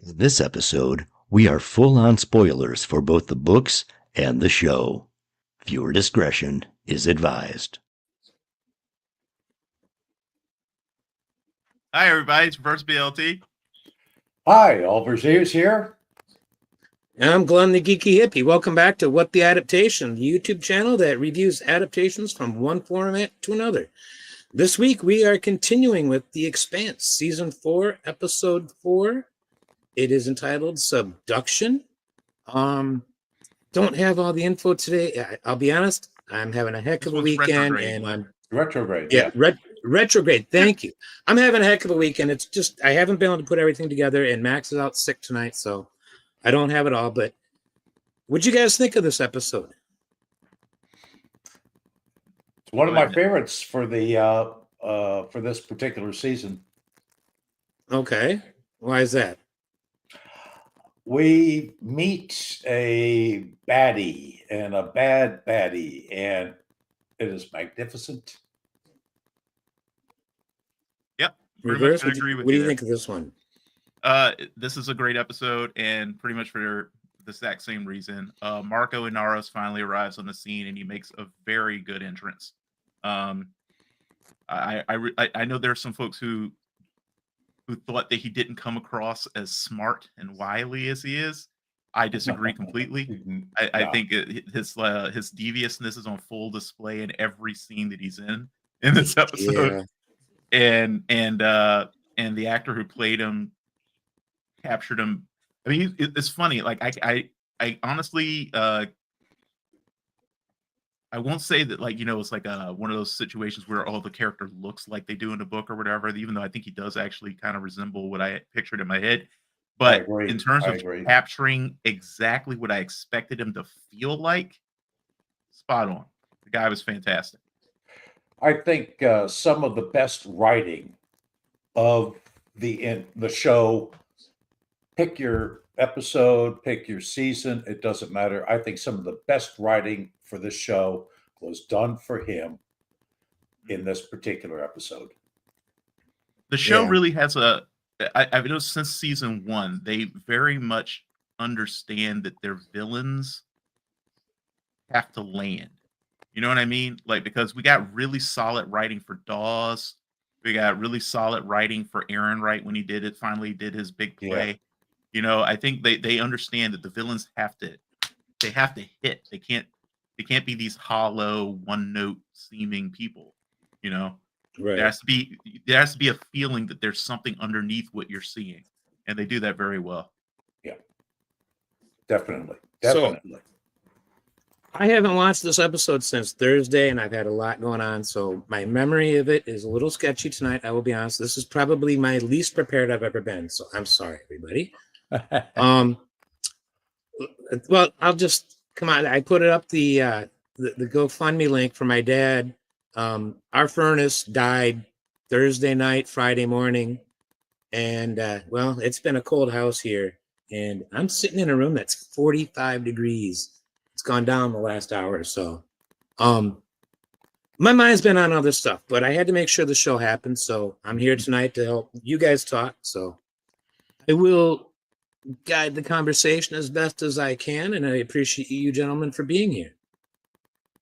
This episode, we are full on spoilers for both the books and the show. Viewer discretion is advised. Hi, everybody. It's reverseBLT. Hi, Olver here. I'm Glenn the Geeky Hippie. Welcome back to What the Adaptation, the YouTube channel that reviews adaptations from one format to another. This week, we are continuing with The Expanse, Season 4, Episode 4. It is entitled Subduction. Don't have all the info today. I'll be honest, I'm having a heck of a weekend. Retrograde. And I'm Retrograde. Yeah, Retrograde. Thank you. I'm having a heck of a weekend. It's just, I haven't been able to put everything together, and Max is out sick tonight, so I don't have it all. But what'd you guys think of this episode? It's one of my favorites for the for this particular season. Okay. Why is that? We meet a baddie and a bad baddie, and it is magnificent. Yep. Reverse, I agree with what do you you think of this one? This is a great episode, and pretty much for the exact same reason. Marco Inaros finally arrives on the scene, and he makes a very good entrance. I know there are some folks who thought that he didn't come across as smart and wily as he is. I disagree completely. I think his deviousness is on full display in every scene that he's in this episode. Yeah. And the actor who played him captured him. I mean, it's funny. Like I honestly, I won't say that, like, it's like one of those situations where the character looks like they do in the book or whatever, even though I think he does actually kind of resemble what I pictured in my head. But in terms of capturing exactly what I expected him to feel like, spot on. The guy was fantastic. I think some of the best writing of the show, pick your episode, pick your season, it doesn't matter. I think some of the best writing for this show was done for him in this particular episode. The show really has I've noticed since season 1, they very much understand that their villains have to land. You know what I mean? Like, because we got really solid writing for Dawes. We got really solid writing for Aaron Wright when he finally did his big play. Yeah. I think they understand that the villains have to hit. They can't be these hollow, one-note seeming people. Right. There has to be a feeling that there's something underneath what you're seeing, and they do that very well. Yeah, definitely. So, I haven't watched this episode since Thursday, and I've had a lot going on, so my memory of it is a little sketchy tonight. I will be honest. This is probably my least prepared I've ever been, so I'm sorry, everybody. Well, I'll just come on. I put it up the GoFundMe link for my dad. Our furnace died Thursday night, Friday morning, and well, it's been a cold house here, and I'm sitting in a room that's 45 degrees. It's gone down the last hour or so. My mind's been on other stuff, but I had to make sure the show happened, so I'm here tonight to help you guys talk. So I will guide the conversation as best as I can, and I appreciate you gentlemen for being here.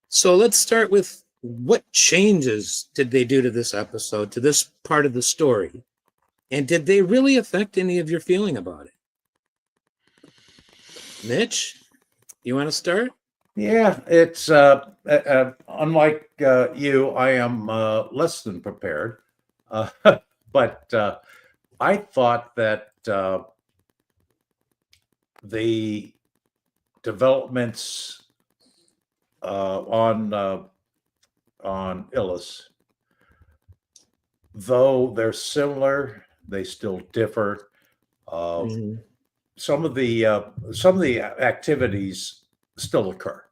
So let's start with, what changes did they do to this episode, to this part of the story? And did they really affect any of your feeling about it? Mitch, you want to start? Yeah, it's unlike you, I am less than prepared. But I thought that the developments on Ilus, though they're similar, they still differ. Some of the activities still occur.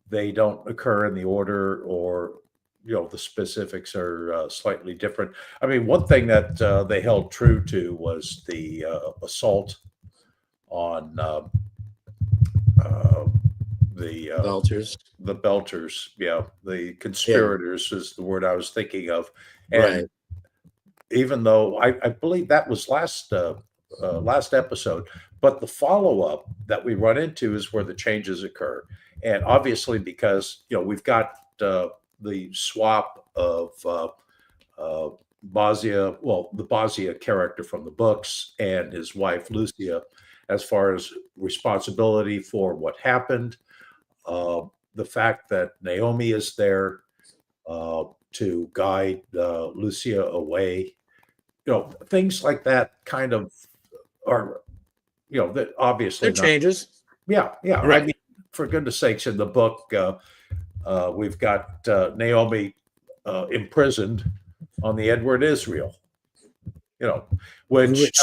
They don't occur in the order, or the specifics are slightly different. I mean, one thing that they held true to was the assault on the Belters. The Belters, the conspirators is the word I was thinking of. And even though I believe that was last last episode. But the follow-up that we run into is where the changes occur. And obviously, because, we've got the swap of Bozia, the Bozia character from the books and his wife, Lucia, as far as responsibility for what happened. The fact that Naomi is there to guide Lucia away, things like that kind of are, that obviously There changes. Yeah. Right. I mean, for goodness sakes, in the book, we've got Naomi imprisoned on the Edward Israel, which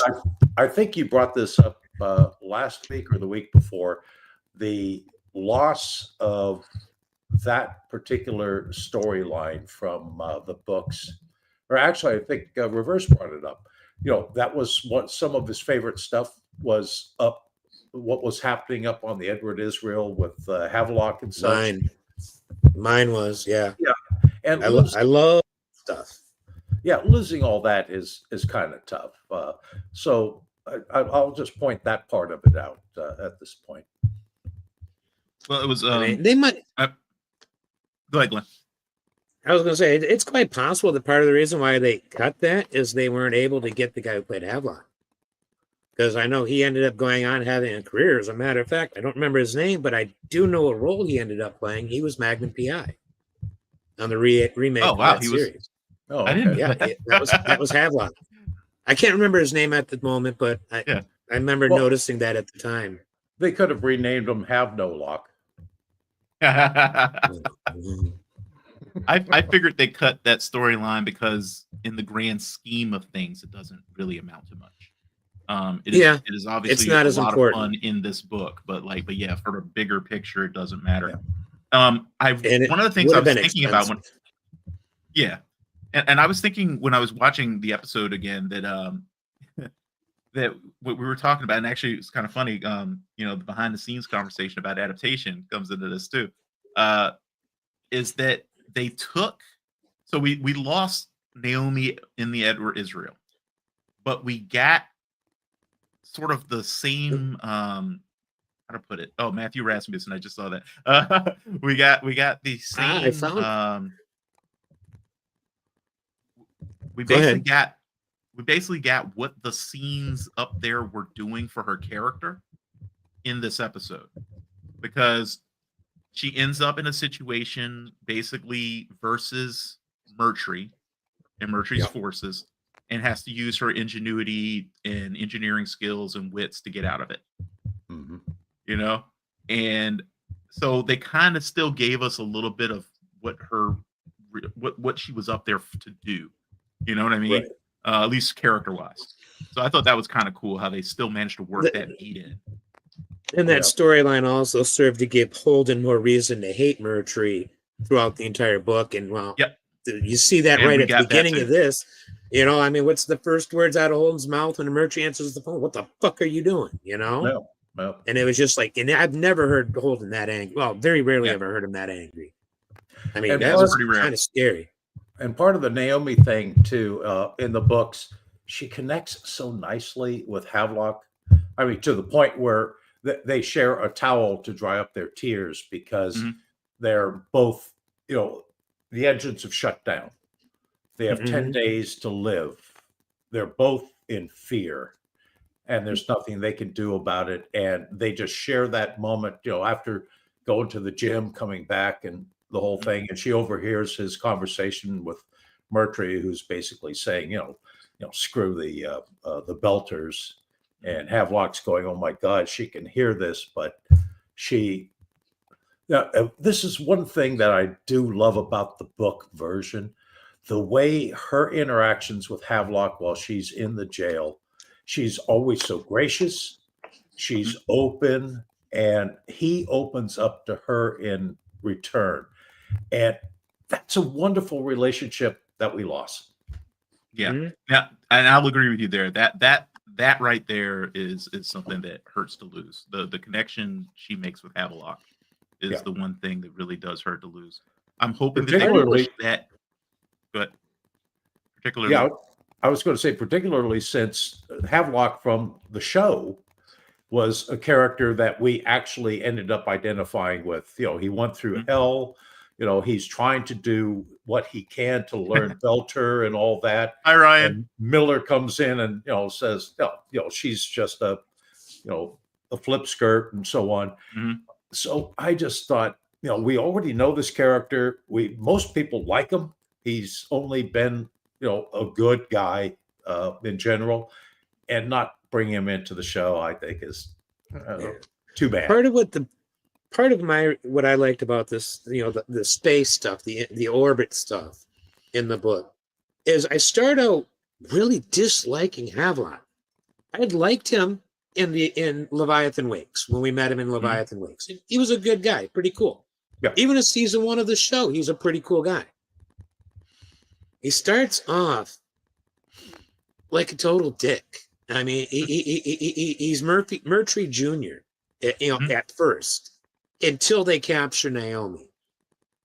I think you brought this up last week or the week before. The loss of that particular storyline from the books, or actually, I think Reverse brought it up. That was what some of his favorite stuff was up. What was happening up on the Edward Israel with Havelock and such. Mine was, yeah. And I love stuff. Yeah, losing all that is kind of tough. So I'll just point that part of it out at this point. Well, it was. I mean, they might. Go ahead, Glenn. I was going to say it's quite possible that part of the reason why they cut that is they weren't able to get the guy who played Havelock. Because I know he ended up going on having a career. As a matter of fact, I don't remember his name, but I do know a role he ended up playing. He was Magnum PI on the remake of that series. Oh, I didn't. Yeah, that was Havelock. I can't remember his name at the moment, but I remember noticing that at the time. They could have renamed him Have No Lock. I figured they cut that storyline because, in the grand scheme of things, it doesn't really amount to much. It is obviously it's not a as lot important of fun in this book, but for a bigger picture, it doesn't matter. One of the things I was thinking about and I was thinking when I was watching the episode again that that what we were talking about, and actually it's kind of funny, the behind the scenes conversation about adaptation comes into this too, is that they took, so we lost Naomi in the Edward Israel, but we got sort of the same how to put it. Oh, Matthew Rasmussen, I just saw that. We got the same we basically got what the scenes up there were doing for her character in this episode, because she ends up in a situation basically versus Mercury and Mercury's forces, and has to use her ingenuity and engineering skills and wits to get out of it. Mm-hmm. And so they kind of still gave us a little bit of what she was up there to do. You know what I mean? Right. At least character wise. So I thought that was kind of cool how they still managed to work that beat in. And that storyline also served to give Holden more reason to hate Mercury throughout the entire book. And you see that right at the beginning of this. I mean, what's the first words out of Holden's mouth when Mercury answers the phone? What the fuck are you doing? No. And it was just like, and I've never heard Holden that angry. Well, very rarely ever heard him that angry. I mean, that was kind of scary. And part of the Naomi thing too, in the books, she connects so nicely with Havelock. I mean, to the point where they share a towel to dry up their tears because they're both, the engines have shut down. They have 10 days to live. They're both in fear, and there's nothing they can do about it. And they just share that moment, after going to the gym, coming back, and the whole thing. And she overhears his conversation with Mercury, who's basically saying, screw the Belters. And Havelock's going, oh my God, she can hear this, but this is one thing that I do love about the book version. The way her interactions with Havelock while she's in the jail, she's always so gracious, she's open, and he opens up to her in return. And that's a wonderful relationship that we lost. Yeah, and I'll agree with you there. That right there is something that hurts to lose. The connection she makes with Havelock is the one thing that really does hurt to lose. I'm hoping that they push that, but particularly, I was going to say, particularly since Havelock from the show was a character that we actually ended up identifying with. You know, he went through hell. You know, he's trying to do what he can to learn Belter and all that. Hi, Ryan. And Miller comes in and, you know, says, she's just a flip skirt and so on. Mm-hmm. So I just thought, we already know this character. Most people like him. He's only been, a good guy in general, and not bring him into the show, I think, is too bad. Part of what I liked about this, the space stuff, the orbit stuff in the book, is I start out really disliking Havelock. I had liked him in Leviathan Wakes when we met him in Leviathan Wakes. He was a good guy, pretty cool. Yeah. Even in season 1 of the show, he's a pretty cool guy. He starts off like a total dick. I mean, he's Murtry Jr. At first, until they capture Naomi,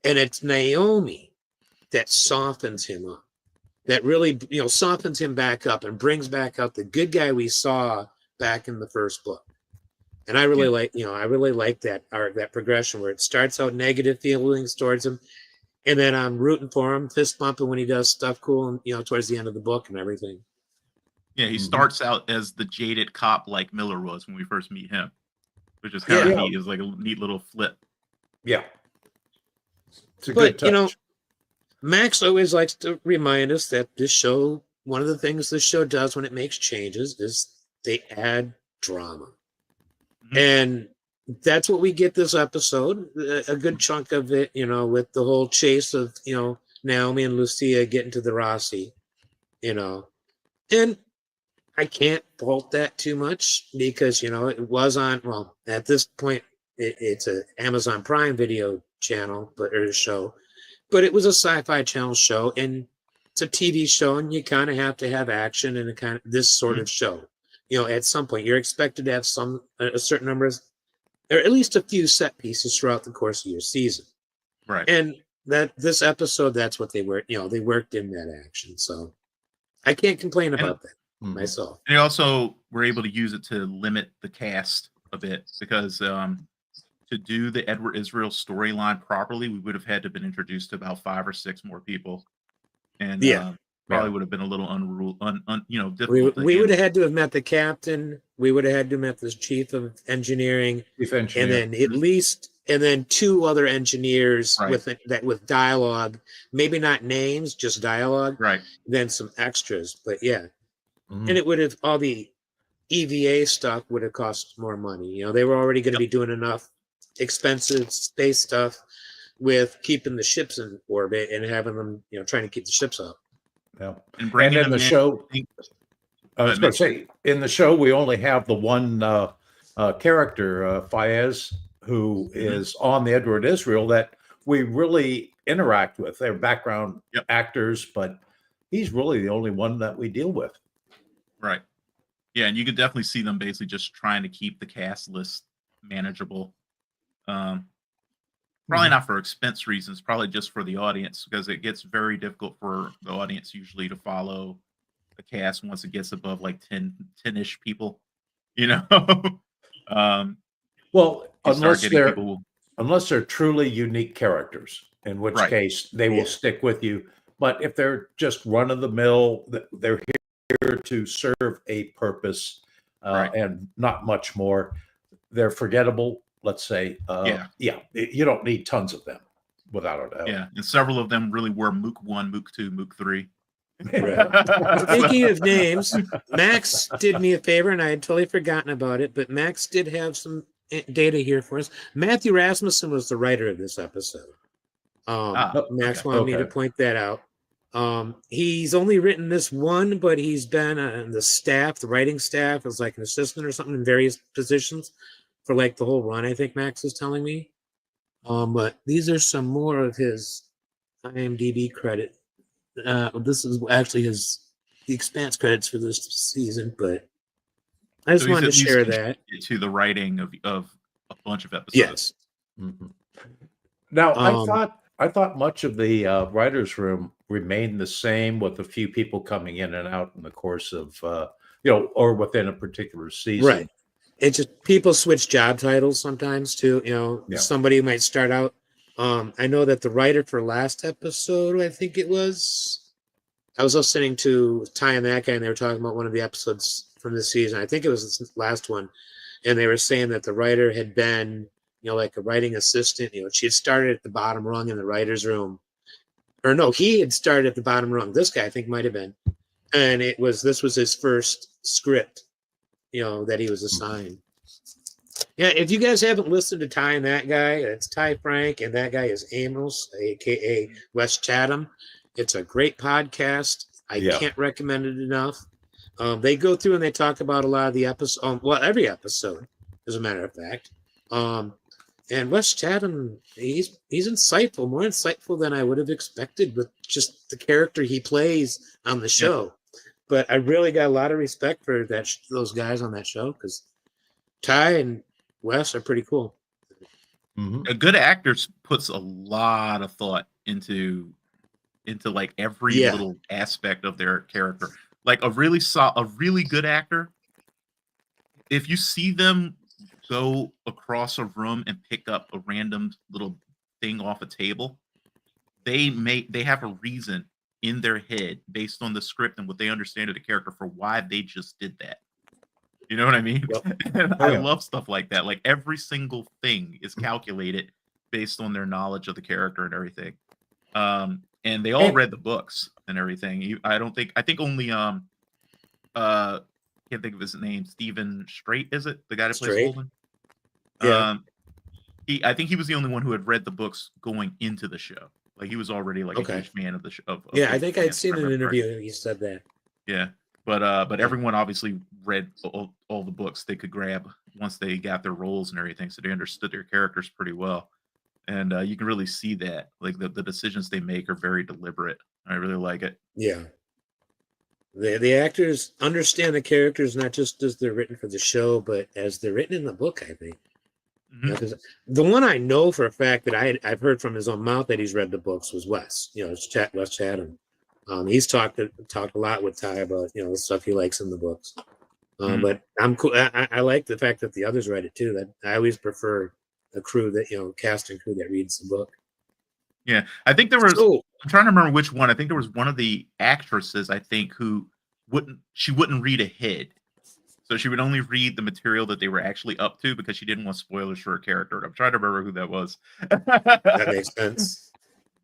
and it's Naomi that softens him up, that really softens him back up and brings back out the good guy we saw back in the first book. And I really like that arc, that progression where it starts out negative feelings towards him, and then I'm rooting for him, fist bumping when he does stuff cool, and towards the end of the book and everything. Yeah, he starts out as the jaded cop like Miller was when we first meet him, which is kind of neat. It was like a neat little flip. Yeah. It's a good touch. Max always likes to remind us that this show, one of the things this show does when it makes changes is they add drama. Mm-hmm. And that's what we get this episode, a good chunk of it, with the whole chase of, Naomi and Lucia getting to the Rossi, and I can't fault that too much because, it was on, at this point, it's an Amazon Prime Video channel, or show, but it was a Sci-Fi Channel show, and it's a TV show, and you kind of have to have action in this sort of show. At some point, you're expected to have a certain number of, or at least a few set pieces throughout the course of your season. Right. And this episode, that's what they were, they worked in that action. So I can't complain about that myself. And they also were able to use it to limit the cast a bit because to do the Edward Israel storyline properly, we would have had to have been introduced to about 5 or 6 more people. And probably would have been a little difficult. We would have had to have met the captain. We would have had to have met the chief of engineering, and then and then 2 other engineers with dialogue, maybe not names, just dialogue. Right. Then some extras, but and it would have all the EVA stuff would have cost more money. They were already going to be doing enough expensive space stuff with keeping the ships in orbit and having them, trying to keep the ships up. Yeah. And in the show, I was going to say, in the show, we only have the one character, Fayez, who is on the Edward Israel that we really interact with. They're background actors, but he's really the only one that we deal with. Right. Yeah, and you could definitely see them basically just trying to keep the cast list manageable. Probably not for expense reasons, probably just for the audience, because it gets very difficult for the audience usually to follow the cast once it gets above like 10-ish people, Well, unless they're truly unique characters, in which case they will stick with you. But if they're just run of the mill, they're here to serve a purpose and not much more. They're forgettable. Let's say, you don't need tons of them, without a doubt. Yeah, and several of them really were Mook 1, Mook 2, Mook 3. Speaking of names, Max did me a favor, and I had totally forgotten about it, but Max did have some data here for us. Matthew Rasmussen was the writer of this episode. Max wanted me to point that out. He's only written this one, but he's been on the writing staff as like an assistant or something in various positions for like the whole run, I think Max is telling me. But these are some more of his IMDb credit. This is actually the Expanse credits for this season, but I just wanted to share that. To the writing of a bunch of episodes. Yes. Now, I thought much of the writer's room remain the same with a few people coming in and out in the course of, or within a particular season. Right. It's just people switch job titles sometimes too. Yeah. Somebody might start out. I know that the writer for last episode, I think it was, I was listening to Ty and that guy, and they were talking about one of the episodes from this season. I think it was the last one. And they were saying that the writer had been, like a writing assistant. She had started at the bottom rung in the writer's room. Or no, he had started at the bottom rung. This guy, I think, might have been. And this was his first script, that he was assigned. Yeah, if you guys haven't listened to Ty and that guy, it's Ty Frank, and that guy is Amos, a.k.a. Wes Chatham. It's a great podcast. I can't recommend it enough. They go through and they talk about a lot of the episodes, every episode, as a matter of fact. And Wes Chatham, he's insightful, more insightful than I would have expected with just the character he plays on the show. Yeah. But I really got a lot of respect for those guys on that show, because Ty and Wes are pretty cool. Mm-hmm. A good actor puts a lot of thought into like every little aspect of their character. Like a really good actor, if you see them go across a room and pick up a random little thing off a table, they have a reason in their head based on the script and what they understand of the character for why they just did that. You know what I mean? Yep. And I love stuff like that. Like every single thing is calculated based on their knowledge of the character and everything. And they all read the books and everything. I think only can't think of his name. Stephen Strait, is it? The guy that plays Holden? Yeah. I think he was the only one who had read the books going into the show. Like he was already like a huge fan of the show. I think I'd seen an interview. He said that. Yeah, but everyone obviously read all the books they could grab once they got their roles and everything, so they understood their characters pretty well. And you can really see that, like the decisions they make are very deliberate. I really like it. Yeah. The actors understand the characters not just as they're written for the show, but as they're written in the book, I think. Mm-hmm. The one I know for a fact that I've heard from his own mouth that he's read the books was Wes. It's Wes Chatham. He's talked a lot with Ty about the stuff he likes in the books. But I'm cool. I like the fact that the others read it too. That I always prefer a crew that cast and crew that reads the book. Yeah, I think there was. I'm trying to remember which one. I think there was one of the actresses, I think, who wouldn't read ahead. So she would only read the material that they were actually up to because she didn't want spoilers for her character. I'm trying to remember who that was. That makes sense.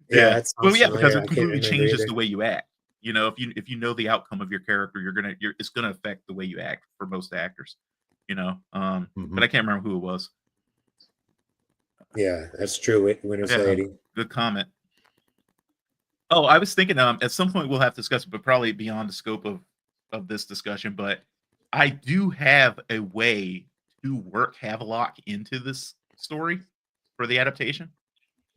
Yeah. Well, yeah, because it completely changes the way you act. If you know the outcome of your character, it's gonna affect the way you act for most actors. But I can't remember who it was. Yeah, that's true. Winter's Lady. Good comment. Oh, I was thinking at some point we'll have to discuss it, but probably beyond the scope of this discussion. But I do have a way to work Havelock into this story for the adaptation,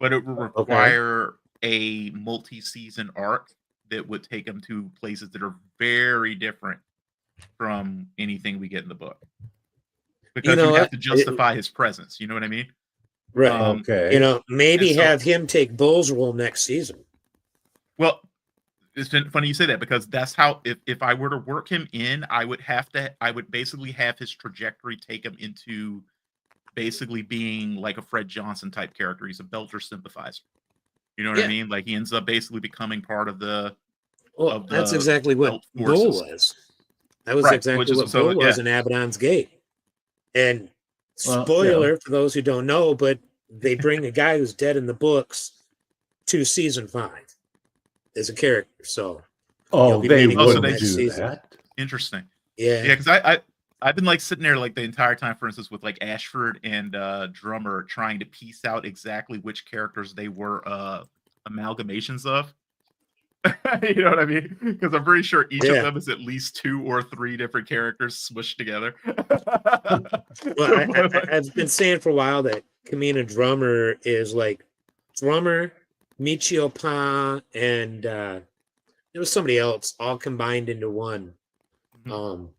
but it will require a multi-season arc that would take them to places that are very different from anything we get in the book. Because you have to justify his presence. You know what I mean? Right. Maybe have him take Bull's role next season. Well, it's been funny you say that, because that's how, if I were to work him in, I would basically have his trajectory take him into basically being like a Fred Johnson type character. He's a Belcher sympathizer. You know what I mean? Like he ends up basically becoming part of the. Well, that's exactly what Bull was. That was exactly what Bull was in Abaddon's Gate. And spoiler for those who don't know, but they bring a guy who's dead in the books to season 5 as a character. So they wouldn't do that. Interesting. Yeah, because I've been like sitting there like the entire time, for instance, with like Ashford and Drummer, trying to piece out exactly which characters they were amalgamations of. You know what I mean? Because I'm pretty sure each of them is at least 2 or 3 different characters smushed together. Well, I've been saying for a while that Kamina Drummer is like Drummer, Michio Pa, and there was somebody else all combined into one. Oh,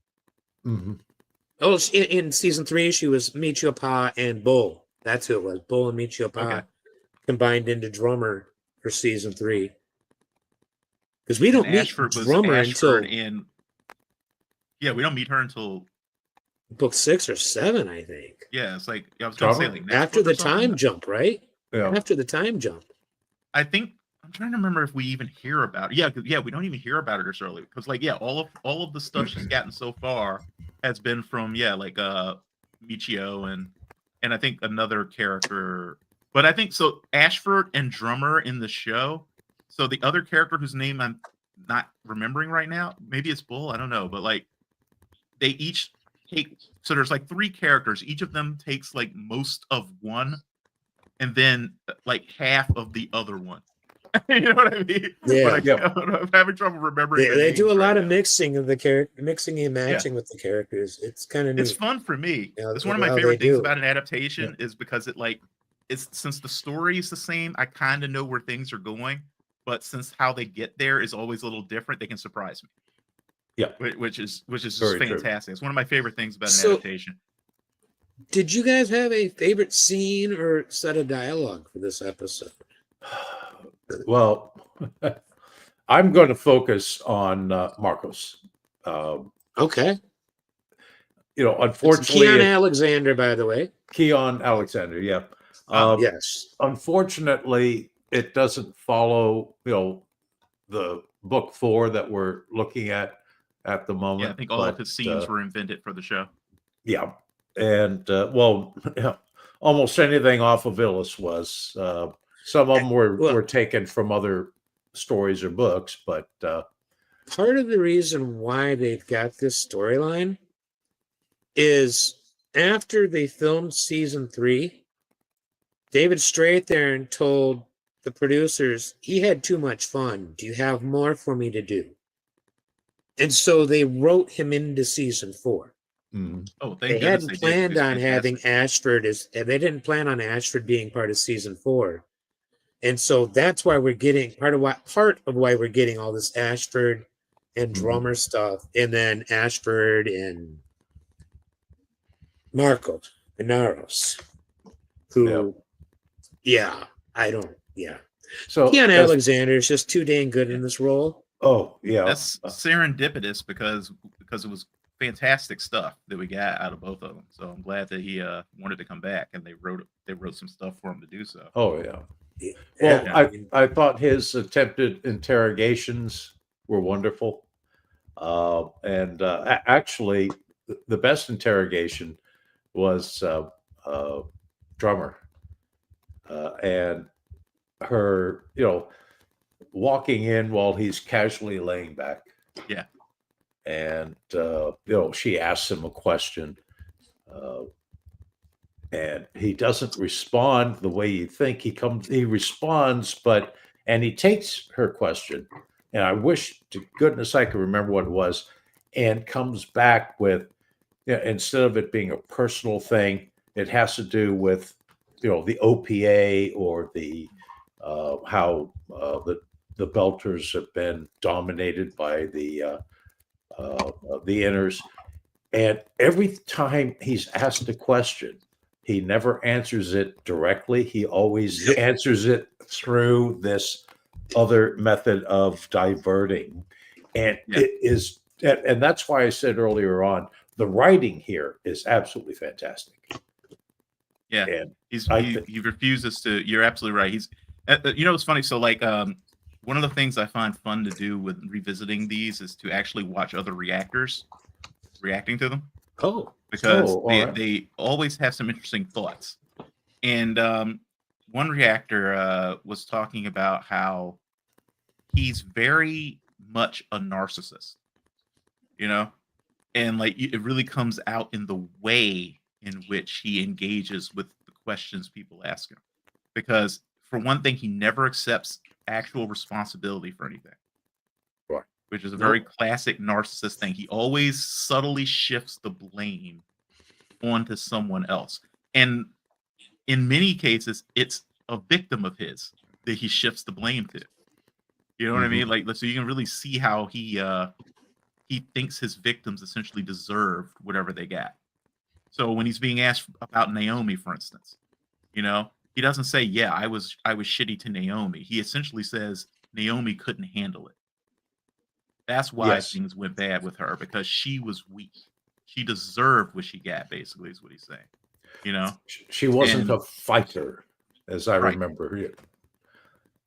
in season 3, she was Michio Pa and Bull. That's who it was. Bull and Michio Pa combined into Drummer for season 3. Because we don't And meet Ashford was Drummer Ashford until in. Yeah, we don't meet her until. book 6 or 7, I think. Yeah, it's like I was gonna say Drummer? like next After book or the something. time jump, right? Yeah. After the time jump. I think I'm trying to remember if we even hear about it. Yeah, yeah, we don't even hear about it this early because like all of the stuff she's gotten so far has been from like Michio and I think another character. But I think so Ashford and Drummer in the show. So the other character whose name I'm not remembering right now, maybe it's Bull, I don't know, but like they each take so there's like 3 characters, each of them takes like most of one and then like half of the other one. You know what I mean? Yeah. I'm having trouble remembering. They do a names lot right of now. mixing of the character, mixing and matching with the characters. It's kind of neat. It's fun for me. Yeah, It's one of my how favorite they things do. about an adaptation is because it's since the story is the same, I kind of know where things are going, but since how they get there is always a little different, they can surprise me. Yeah. Which is just Very true. fantastic. It's one of my favorite things about an So- adaptation. Did you guys have a favorite scene or set of dialogue for this episode? Well, I'm going to focus on Marcos. Okay. Unfortunately, Keon Alexander, by the way. Keon Alexander, yeah. Yes. Unfortunately, it doesn't follow, the book 4 that we're looking at the moment. Yeah, I think all of his scenes were invented for the show. Yeah, and almost anything off of Illis was. Some of them were taken from other stories or books, but part of the reason why they've got this storyline is after they filmed season 3, David straight there and told the producers he had too much fun. Do you have more for me to do? And so they wrote him into season 4. Oh, They hadn't planned on having Ashford they didn't plan on Ashford being part of season 4. And so that's why we're getting part of why we're getting all this Ashford and Drummer stuff, and then Ashford and Marco Inaros, who, So Keon Alexander is just too dang good in this role. Oh yeah, that's serendipitous because it was fantastic stuff that we got out of both of them. So I'm glad that he wanted to come back, and they wrote some stuff for him to do so. Oh yeah. Well, I thought his attempted interrogations were wonderful, and actually, the best interrogation was Drummer, and her, walking in while he's casually laying back. Yeah. And she asks him a question, and he doesn't respond the way you think. He responds, and he takes her question, and I wish to goodness I could remember what it was, and comes back with, instead of it being a personal thing, it has to do with, the OPA or the how the Belters have been dominated by the Inners, and every time he's asked a question, he never answers it directly. He always answers it through this other method of diverting. And it is, and that's why I said earlier on, the writing here is absolutely fantastic. Yeah. And he refuses to, you're absolutely right. He's, it's funny. So like, one of the things I find fun to do with revisiting these is to actually watch other reactors reacting to them. Oh, because they always have some interesting thoughts. And one reactor was talking about how he's very much a narcissist, and like it really comes out in the way in which he engages with the questions people ask him. Because for one thing, he never accepts actual responsibility for anything. Right. Which is a very classic narcissist thing. He always subtly shifts the blame onto someone else. And in many cases, it's a victim of his that he shifts the blame to. You know what I mean? Like, so you can really see how he thinks his victims essentially deserved whatever they got. So when he's being asked about Naomi, for instance, he doesn't say, I was shitty to Naomi. He essentially says Naomi couldn't handle it. That's why Yes. things went bad with her, because she was weak. She deserved what she got, basically, is what he's saying. You know? She wasn't And- a fighter, as I Right. remember it.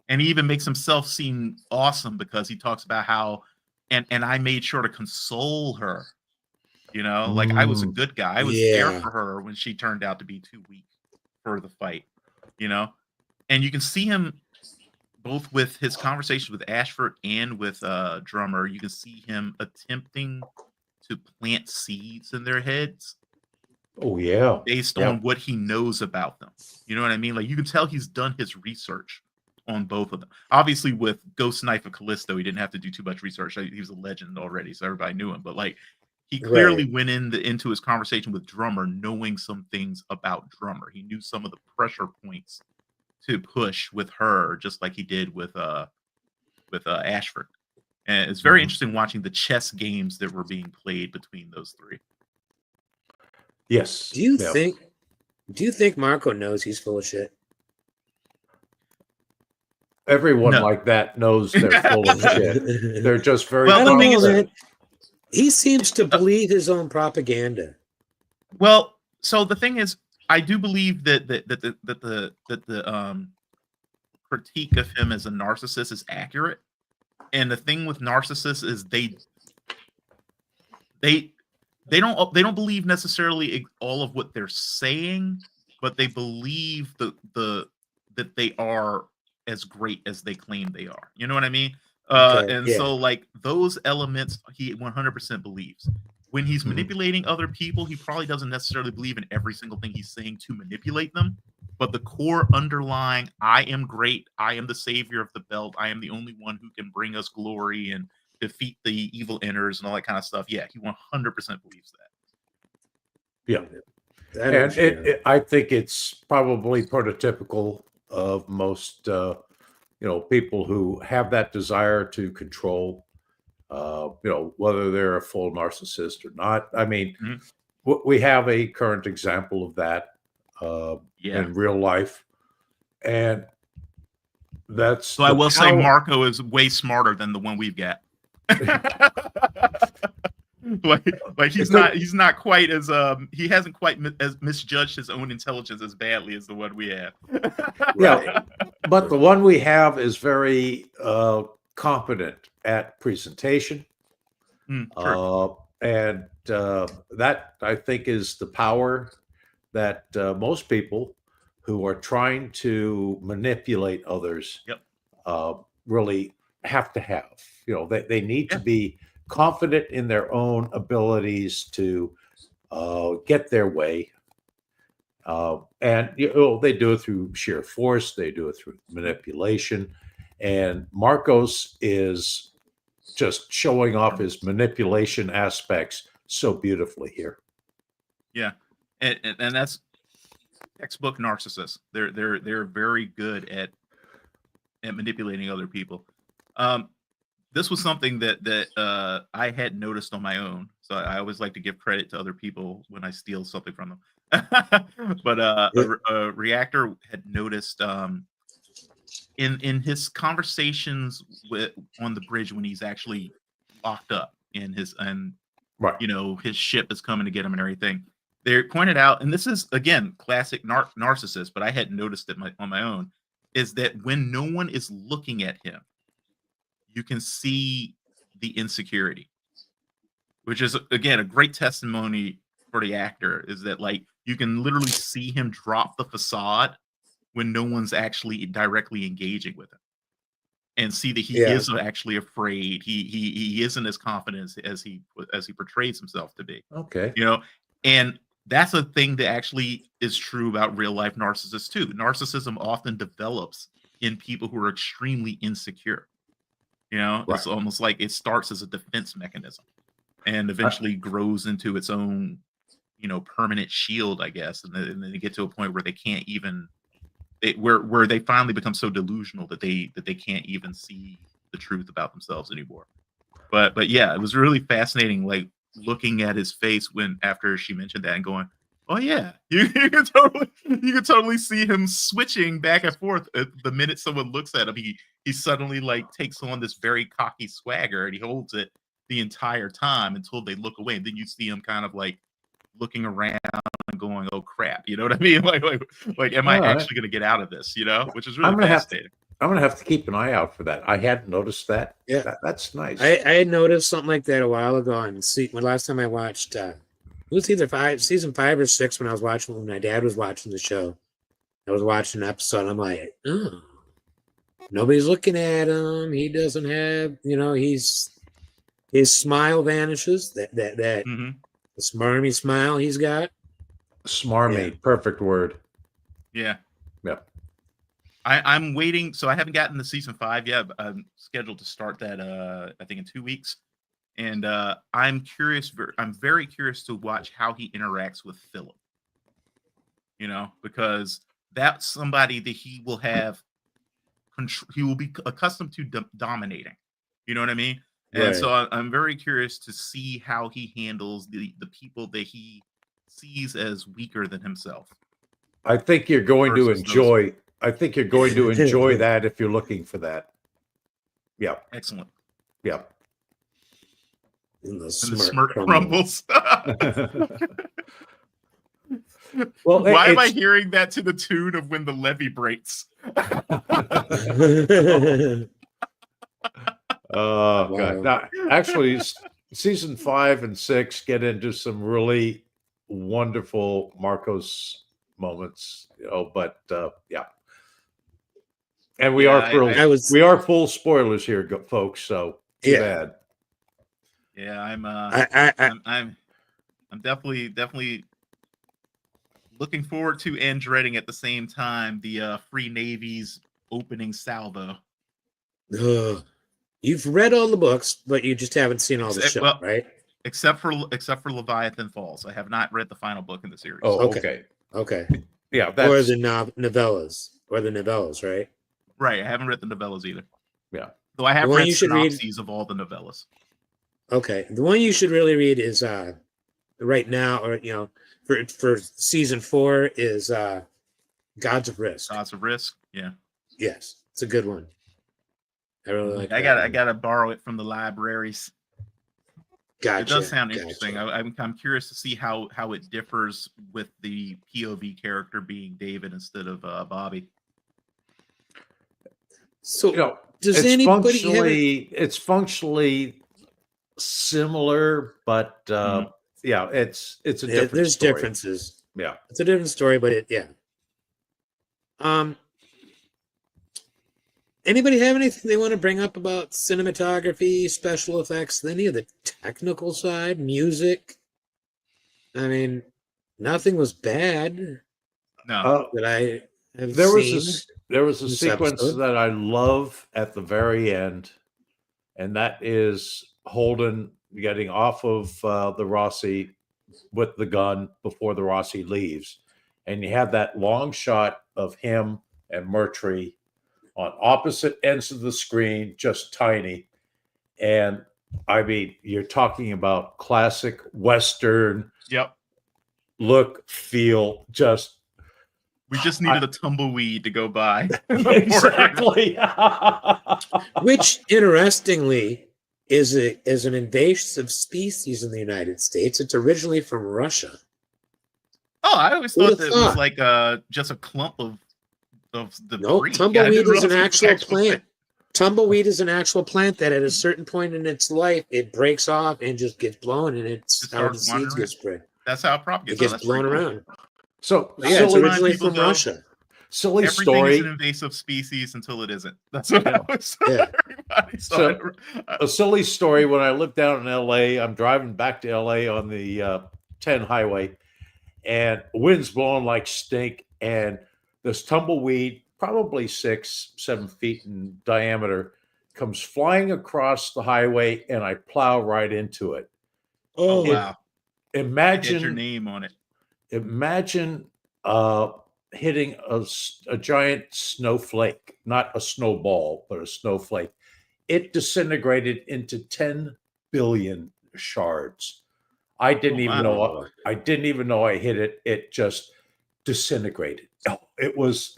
And he even makes himself seem awesome because he talks about how, and I made sure to console her. You know, like I was a good guy. I was there Yeah. for her when she turned out to be too weak for the fight. You know, and you can see him both with his conversation with Ashford and with Drummer. You can see him attempting to plant seeds in their heads Oh, yeah. based Yep. on what he knows about them. You know what I mean? Like you can tell he's done his research on both of them. Obviously, with Ghost Knife of Callisto, he didn't have to do too much research. He was a legend already, so everybody knew him. But like, he clearly went into his conversation with Drummer knowing some things about Drummer. He knew some of the pressure points to push with her, just like he did with Ashford. And it's very interesting watching the chess games that were being played between those three. Yes. Do you Yeah. think Marco knows he's full of shit? Everyone No. like that knows they're full of shit. They're just very Well, I the don't thing know, is- man. He seems to believe his own propaganda. Well, so the thing is, I do believe that the critique of him as a narcissist is accurate. And the thing with narcissists is they don't believe necessarily all of what they're saying, but they believe that they are as great as they claim they are. You know what I mean? Okay, And yeah. so like those elements he 100% believes. When he's manipulating other people, he probably doesn't necessarily believe in every single thing he's saying to manipulate them. But the core underlying, I am great, I am the savior of the belt, I am the only one who can bring us glory and defeat the evil inners and all that kind of stuff. Yeah, he 100% believes that. Yeah. That And is, I think it's probably prototypical of most, people who have that desire to control, whether they're a full narcissist or not. I mean, Mhm. we have a current example of that Yeah. in real life. And that's So I the will say power- Marco is way smarter than the one we've got. like he's not quite as he hasn't quite as misjudged his own intelligence as badly as the one we have. Yeah, but the one we have is very competent at presentation. True. And that, I think, is the power that most people who are trying to manipulate others really have to have. They need to be confident in their own abilities to get their way. And they do it through sheer force. They do it through manipulation. And Marcos is just showing off his manipulation aspects so beautifully here. Yeah, and that's textbook narcissists. They're very good at manipulating other people. This was something that I had noticed on my own. So I always like to give credit to other people when I steal something from them. But a reactor had noticed in his conversations on the bridge when he's actually locked up in his his ship is coming to get him and everything. They pointed out, and this is again classic narcissist, but I hadn't noticed it on my own, is that when no one is looking at him, you can see the insecurity, which is again a great testimony for the actor. Is that like you can literally see him drop the facade when no one's actually directly engaging with him, and see that he is actually afraid. He isn't as confident as he portrays himself to be. Okay, and that's a thing that actually is true about real life narcissists too. Narcissism often develops in people who are extremely insecure. It's almost like it starts as a defense mechanism and eventually grows into its own, permanent shield, I guess. And then they get to a point where they can't even, where they finally become so delusional that they can't even see the truth about themselves anymore. But yeah, it was really fascinating, like looking at his face after she mentioned that and going, Oh yeah, you can totally see him switching back and forth. The minute someone looks at him, he suddenly like takes on this very cocky swagger, and he holds it the entire time until they look away. And then you see him kind of like looking around and going, "Oh crap," you know what I mean? Like, am I actually going to get out of this? You know, which is really fascinating. I'm gonna have to keep an eye out for that. I hadn't noticed that. Yeah, that's nice. I had noticed something like that a while ago, and when last time I watched, it was either season 5 or 6 when I was watching, when my dad was watching the show. I was watching an episode. And I'm like, oh, nobody's looking at him. He doesn't have, his smile vanishes. That Mm-hmm. the smarmy smile he's got. Smarmy, perfect word. Yeah. Yeah. I'm waiting. So I haven't gotten to season 5 yet. But I'm scheduled to start that, I think in 2 weeks. And I'm curious. I'm very curious to watch how he interacts with Philip. Because that's somebody that he will have control. He will be accustomed to dominating. You know what I mean? And Right. so I'm very curious to see how he handles the people that he sees as weaker than himself. I think you're going to Versus enjoy. I think you're going to enjoy that if you're looking for that. Yeah. Excellent. Yeah. And the smirk crumbles. Well, why am I hearing that to the tune of When the Levee Breaks? Oh God! Now, actually, season 5 and 6 get into some really wonderful Marcos moments, but yeah. And we are thrilled. We are full spoilers here, folks. So too bad. Yeah, I'm definitely looking forward to and dreading at the same time the Free Navy's opening salvo. You've read all the books, but you just haven't seen all the show, right? Except for Leviathan Falls. I have not read the final book in the series. Oh, okay. Yeah, or the novellas, right? Right. I haven't read the novellas either. Yeah. Though I have read synopses of all the novellas. Okay. The one you should really read is right now, or for season 4 is Gods of Risk. Gods of Risk, yeah. Yes. It's a good one. I really like I gotta borrow it from the libraries. Gotcha. It does sound interesting. I'm curious to see how it differs with the POV character being David instead of Bobby. So, does anybody it's functionally similar, but yeah, it's a different there's story. differences. Yeah. It's a different story, but anybody have anything they want to bring up about cinematography, special effects, any of the technical side, music? I mean, nothing was bad. No. That I have seen. There was a sequence episode that I love at the very end, and that is Holden getting off of the Rossi with the gun before the Rossi leaves. And you have that long shot of him and Murtry on opposite ends of the screen, just tiny. And I mean, you're talking about classic Western look, feel, we just needed a tumbleweed to go by. Exactly. Which, interestingly, is an invasive species in the United States. It's originally from Russia. Oh, I always thought that it was like just a clump of debris. No, tumbleweed is an actual plant. Tumbleweed is an actual plant that at a certain point in its life, it breaks off and just gets blown, and it's how the seeds get spread. That's how it propagates. It gets blown around. So yeah, it's originally from Russia. Silly Everything story. is an invasive species until it isn't. That's what I was telling everybody. So a silly story. When I lived down in LA, I'm driving back to LA on the 10 highway, and wind's blowing like stink, and this tumbleweed, probably 6-7 feet in diameter, comes flying across the highway, and I plow right into it. Oh wow! Imagine get your name on it. Imagine hitting a giant snowflake, not a snowball, but a snowflake. It disintegrated into 10 billion shards. I didn't Oh, even wow. know. I didn't even know I hit it. It just disintegrated. Oh, it was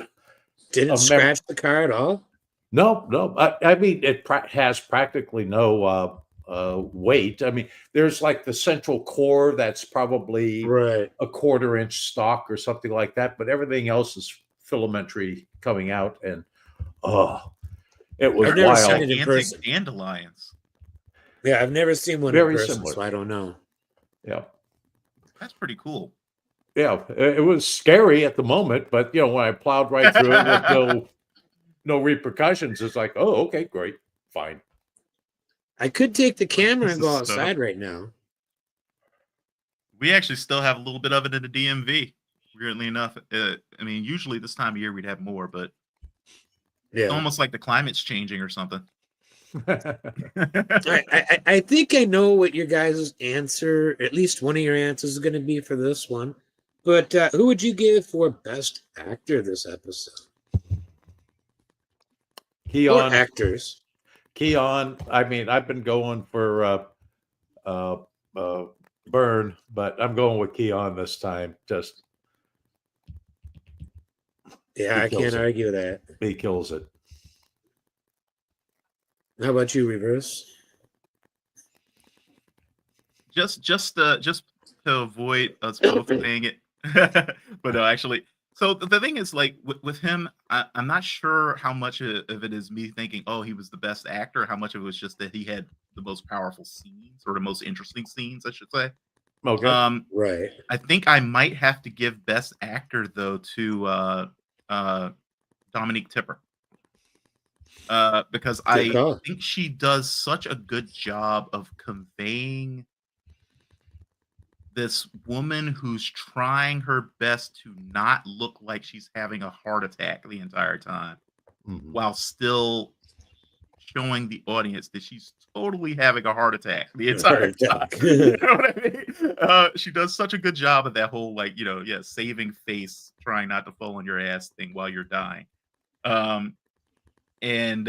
Didn't scratch the car at all? no. I mean, it has practically no weight. I mean, there's like the central core that's probably Right. a 1/4 inch stock or something like that, but everything else is filamentary coming out, and oh, it was I've never seen wild. it in Gigantic person. dandelions. Yeah, I've never seen one in Very person, similar. so I don't know. Yeah. That's pretty cool. Yeah, it was scary at the moment, but when I plowed right through it with no repercussions, it's like, oh, okay, great, fine. I could take the camera This and go is so- outside right now. We actually still have a little bit of it in the DMV. Weirdly enough, I mean, usually this time of year we'd have more, but it's Yeah. almost like the climate's changing or something. I think I know what your guys' answer, at least one of your answers, is going to be for this one. But who would you give for best actor this episode? Or Keon, actors? Keon. I mean, I've been going for Burn, but I'm going with Keon this time. Just Yeah, He I kills can't it. argue that. he kills it. How about you, Reverse? just to avoid us both saying it. But no, actually, so the thing is, like with him, I'm not sure how much of it is me thinking, oh, he was the best actor, how much of it was just that he had the most powerful scenes or the most interesting scenes, I should say. Okay. Right. I think I might have to give best actor though to Dominique Tipper. Because Good I call. think she does such a good job of conveying this woman who's trying her best to not look like she's having a heart attack the entire time, Mhm. while still showing the audience that she's totally having a heart attack the entire time. You know what I mean? She does such a good job of that whole, like, saving face, trying not to fall on your ass thing while you're dying. And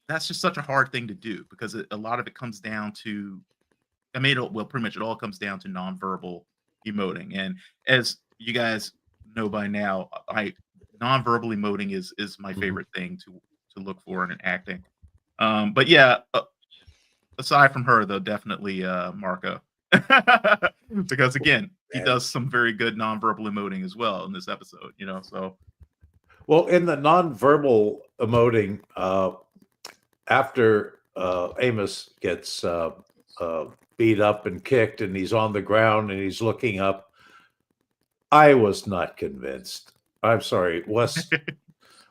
that's just such a hard thing to do because a lot of it comes down to, I mean, pretty much it all comes down to nonverbal emoting. And as you guys know by now, nonverbal emoting is my favorite thing to look for in acting. But yeah, aside from her though, definitely Marco, because again, he does some very good nonverbal emoting as well in this episode. So Well, in the nonverbal emoting, after Amos gets beat up and kicked, and he's on the ground and he's looking up, I was not convinced. I'm sorry,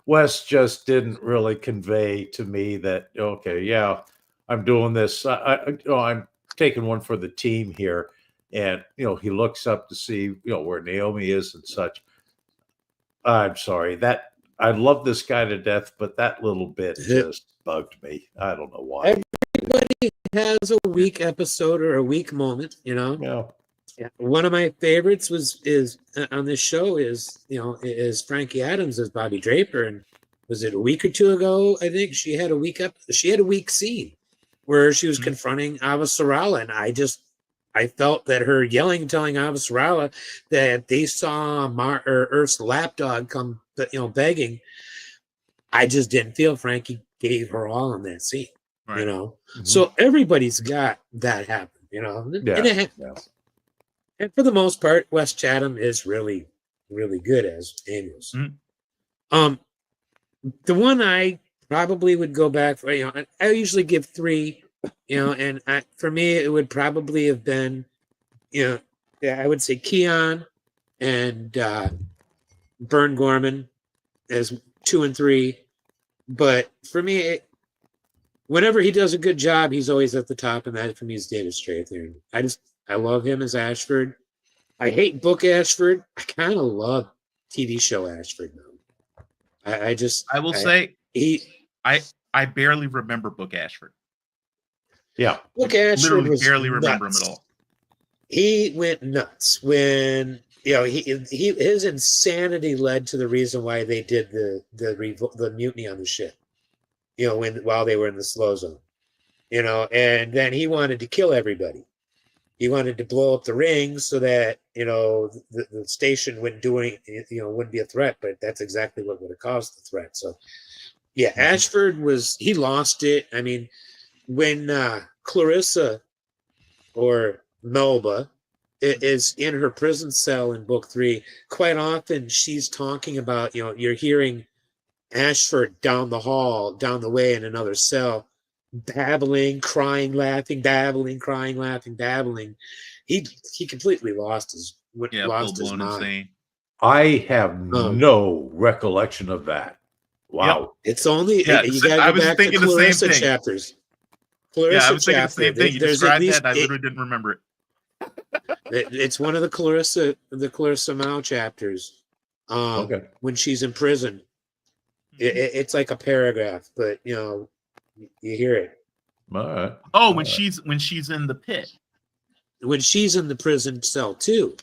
Wes just didn't really convey to me that, okay, yeah, I'm doing this. I'm taking one for the team here, and he looks up to see where Naomi is and such. I'm sorry, that I love this guy to death, but that little bit just bugged me. I don't know why. Everybody has a weak episode or a weak moment, Yeah. Yeah. One of my favorites is on this show is Frankie Adams as Bobby Draper, and was it a week or two ago? I think she had a weak scene where she was confronting Avasarala, and I felt that her yelling, telling Avasarala that they saw Earth's lapdog come, begging. I just didn't feel Frankie gave her all in that scene, right. Mm-hmm. So everybody's got that happen, and it happens. Yeah. And for the most part, Wes Chatham is really, really good as Amos. Mm-hmm. The one I probably would go back for, I usually give 3, and for me, it would probably have been, I would say Keon and Vern Gorman as 2 and 3. But for me, whenever he does a good job, he's always at the top, and that for me is David Strathairn. I love him as Ashford. I hate book Ashford. I kind of love TV show Ashford now. I will say I barely remember Book Ashford. Yeah. Book Ashford Literally was barely remember him nuts. at all. He went nuts when his insanity led to the reason why they did the mutiny on the ship. While they were in the slow zone. And then he wanted to kill everybody. he wanted to blow up the rings so that the station wouldn't do any, wouldn't be a threat. But that's exactly what would have caused the threat. So yeah, Ashford he lost it. I mean, when Clarissa or Melba is in her prison cell in book 3, quite often she's talking about, you're hearing Ashford down the hall, down the way in another cell, babbling, crying, laughing, babbling, crying, laughing, babbling. He completely lost his mind. Insane. I have no recollection of that. Wow. Yep. It's only you gotta go back to Clarissa chapters. Clarissa I was thinking the same thing. You described that, and I literally didn't remember it. It's one of the Clarissa Mao chapters. When she's in prison, it's like a paragraph, but you hear it. All right. Oh, when she's in the pit. When she's in the prison cell too.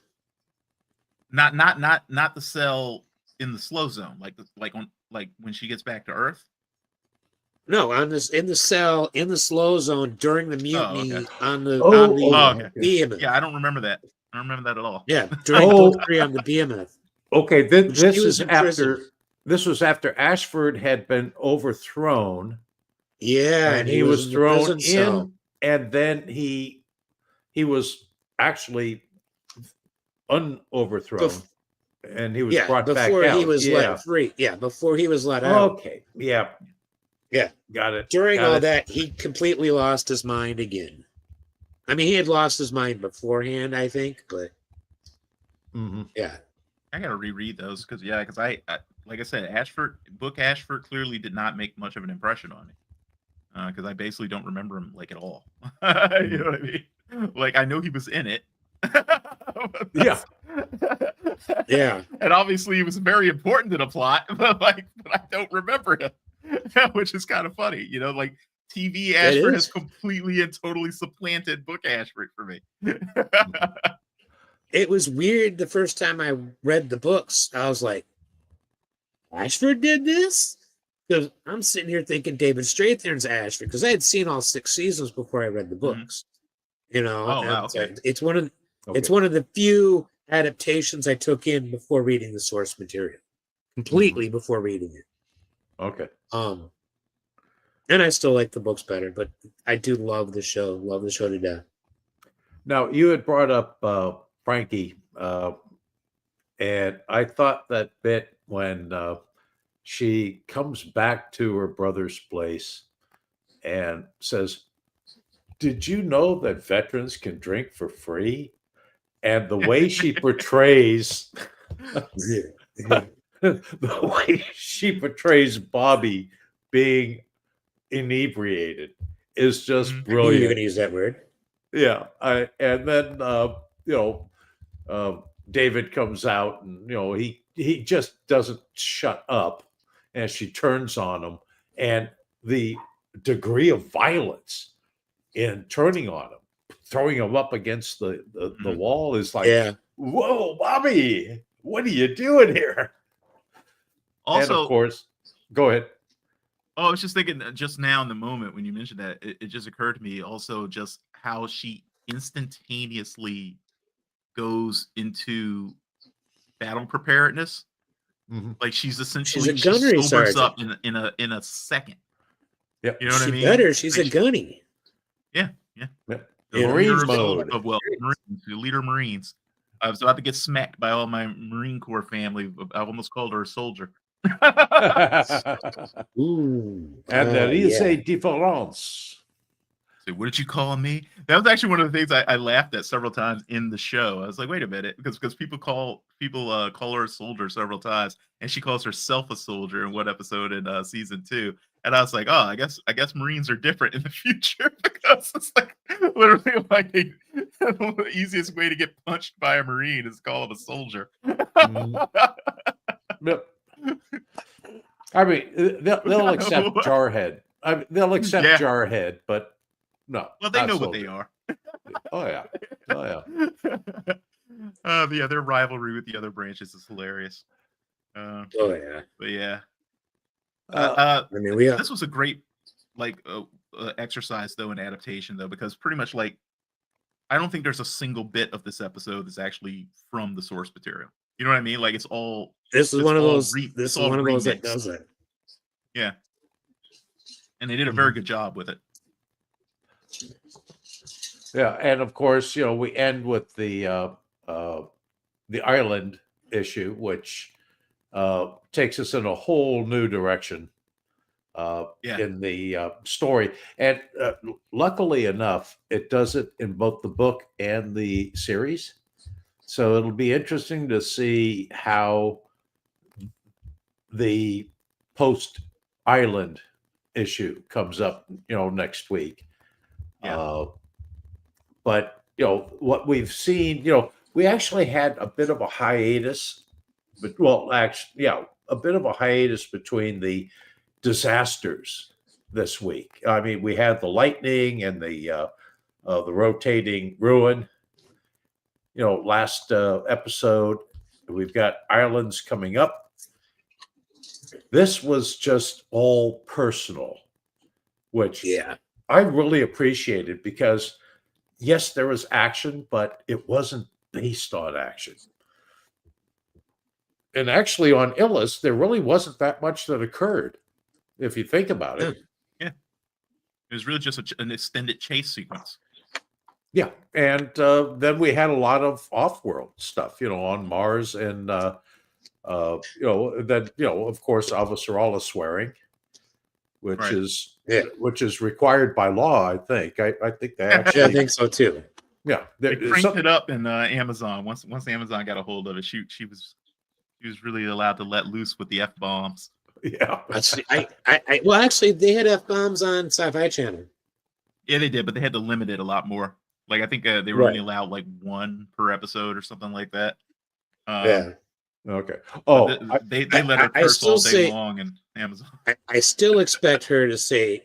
Not the cell in the slow zone, like when she gets back to Earth. No, in the cell in the slow zone during the mutiny on the Behemoth. Yeah, I don't remember that. I don't remember that at all. Yeah, during book 3 on the Behemoth. Okay, this was after Ashford had been overthrown. Yeah, and he was thrown in, and then he was actually unoverthrown, and he was brought back out. Before he was let free. Yeah, before he was let out. Okay, yeah, got it. During all that, he completely lost his mind again. I mean, he had lost his mind beforehand, I think, but yeah. I gotta reread those because I like I said, Ashford clearly did not make much of an impression on me because I basically don't remember him like at all. You know what I mean? Like I know he was in it. Yeah. And obviously he was very important to the plot, but I don't remember him, which is kind of funny. Like TV Ashford has completely and totally supplanted book Ashford for me. It was weird the first time I read the books. I was like, Ashford did this? Because I'm sitting here thinking David Strathairn's Ashford, because I had seen all 6 seasons before I read the books. It's one of the few adaptations I took in before reading the source material. Completely before reading it. Okay. And I still like the books better, but I do love the show. Love the show to death. Now, you had brought up Frankie, and I thought that bit when she comes back to her brother's place and says, "Did you know that veterans can drink for free?" And the way she portrays the way she portrays Bobby being inebriated is just brilliant. You're going to use that word. Yeah. And then David comes out and he just doesn't shut up as she turns on him, and the degree of violence in turning on him, throwing him up against the wall is like, whoa, Bobby, what are you doing here? Also, and of course, go ahead. Oh, I was just thinking just now in the moment when you mentioned that, it just occurred to me also just how she instantaneously goes into battle preparedness. Like she's essentially a gunnery sobers up sergeant. in a second. Yeah, you know what I mean. Better, she's a gunny. Yeah. The Marines mode. The leader of Marines. I was about to get smacked by all my Marine Corps family. I almost called her a soldier. And there is a difference. So what did you call me? That was actually one of the things I laughed at several times in the show. I was like, wait a minute, because people call her a soldier several times, and she calls herself a soldier in one episode in season 2. And I was like, oh, I guess Marines are different in the future, because it's like literally like the easiest way to get punched by a Marine is call him a soldier. Yep. I mean, they'll accept Jarhead. They'll accept Jarhead, but no. Well, they know soldier. what they are. Oh yeah. Their rivalry with the other branches is hilarious. But yeah. I mean, this was a great exercise though in adaptation though, because pretty much like I don't think there's a single bit of this episode that's actually from the source material. You know what I mean? Like it's all. This is it's one of all those. re- This it's is all one of those that remixed. does that. Yeah, and they did a very good job with it. Yeah, and of course, we end with the island issue, which takes us in a whole new direction Yeah. in the story. And luckily enough, it does it in both the book and the series. So it'll be interesting to see how the post-island issue comes up, next week. Yeah. But what we've seen, we actually had a bit of a hiatus, but a bit of a hiatus between the disasters this week. I mean, we had the lightning and the rotating ruin. Last episode, we've got islands coming up. This was just all personal, which I really appreciated because, yes, there was action, but it wasn't based on action. And actually, on Illis, there really wasn't that much that occurred, if you think about it. Yeah. It was really just an extended chase sequence. Yeah. And then we had a lot of off-world stuff, on Mars and, then, of course, Avasarala swearing, which Right. is required by law, I think. I think they actually. I think so too. Yeah. They cranked it up in Amazon. Once Amazon got a hold of it, she was really allowed to let loose with the F-bombs. Yeah. Well, actually, they had F-bombs on Sci-Fi Channel. Yeah, they did, but they had to limit it a lot more. Like I think they were only allowed like one per episode or something like that. Yeah. Okay. Oh, they let her curse all day long in Amazon. I still expect her to say,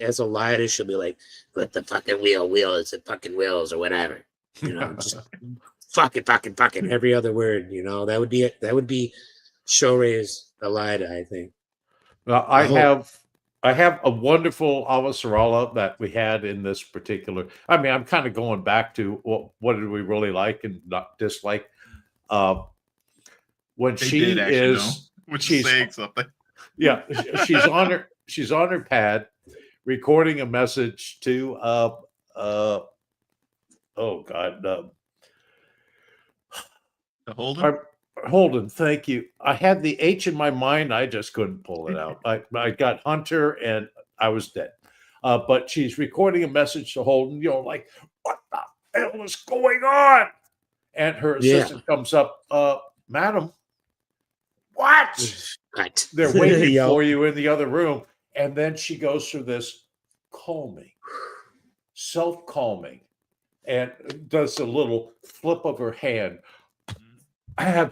as a liar, she'll be like, "But the fucking wheel is it fucking wheels or whatever." Just fucking every other word. That would be Shorei's Elida, I think. I have a wonderful Avasarala that we had in this particular. I mean, I'm kind of going back to what did we really like and not dislike. When she's saying something. Yeah, she's on her pad, recording a message to Holden, thank you. I had the H in my mind. I just couldn't pull it out. I got Hunter and I was dead. But she's recording a message to Holden, like, what the hell is going on? And her assistant comes up, madam, what? They're waiting for you in the other room. And then she goes through this self-calming, and does a little flip of her hand. I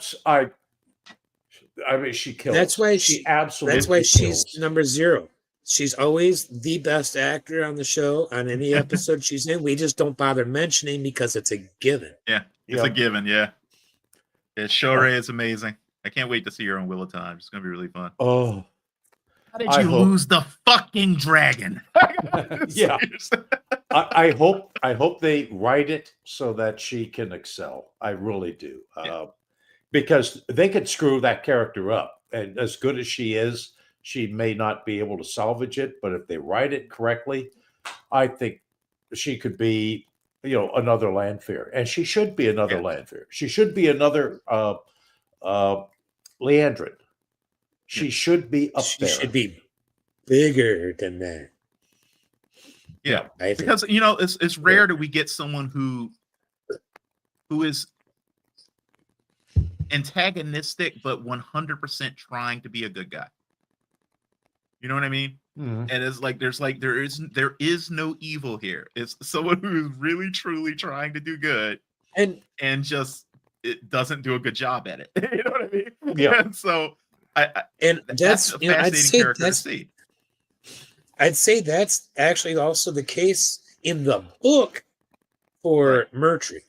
mean, she kills. That's why she absolutely. That's why kills. She's number 0. She's always the best actor on the show on any episode she's in. We just don't bother mentioning because it's a given. Yeah, it's a given. Yeah, Shorei is amazing. I can't wait to see her on Wheel of Time. It's gonna be really fun. Oh, how did you lose the fucking dragon? Yeah, I hope they write it so that she can excel. I really do, because they could screw that character up, and as good as she is, she may not be able to salvage it. But if they write it correctly, I think she could be, another Lanfear, and she should be another Lanfear. She should be another Leandrin. She should be up there. She should be bigger than that. Yeah, because it's rare that we get someone who is antagonistic but 100% trying to be a good guy. You know what I mean? Mm-hmm. And it's like there is no evil here. It's someone who is really truly trying to do good and just it doesn't do a good job at it. You know what I mean? Yeah. And so that's a fascinating character to see. I'd say that's actually also the case in the book for Murtry,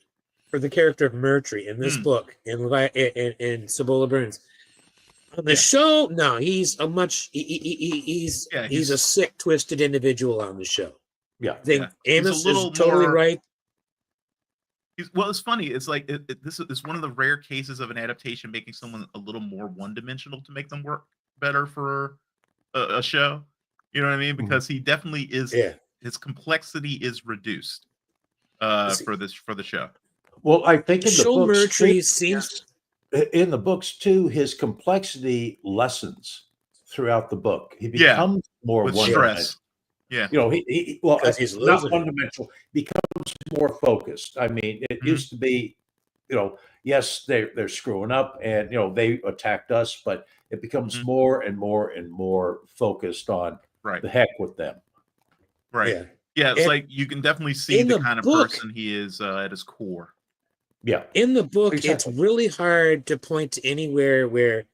for the character of Murtry in this book in Cibola Burns. On the show, no, he's a sick, twisted individual on the show. Yeah, I think Amos is totally right. Well, it's funny. It's like this is one of the rare cases of an adaptation making someone a little more one-dimensional to make them work better for a show. You know what I mean? Because he definitely is. Yeah. His complexity is reduced for the show. Well, I think in the Show books Murtry too, seems in the books too, his complexity lessens throughout the book. He Yeah, becomes more with one stress. dimensional. Yeah. You know, he well, 'Cause he's not losing it. one dimensional, becomes more focused. I mean, it used to be, you know, yes, they're screwing up and you know they attacked us, but it becomes more and more and more focused on Right. the heck with them. Right. Yeah. Yeah, it's And like you can definitely see in the the kind of book- person he is at his core. Yeah. in the book, Exactly. it's really hard to point to anywhere where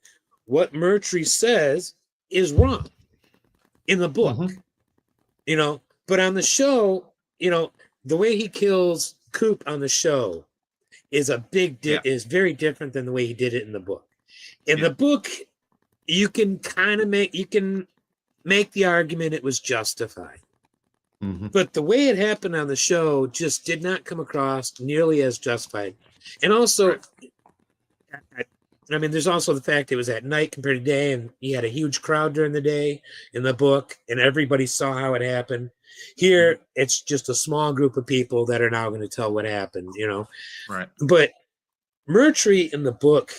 what Murtry says is wrong in the book. Mhm. You know, but on the show, you know, the way he kills Coop on the show is a big is very different than the way he did it in the book. In the book, you can make the argument it was justified. Mhm. But the way it happened on the show just did not come across nearly as justified. And also, I mean, there's also the fact it was at night compared to day, and he had a huge crowd during the day in the book, and everybody saw how it happened. Here, it's just a small group of people that are now going to tell what happened, you know. Right. But Murtry in the book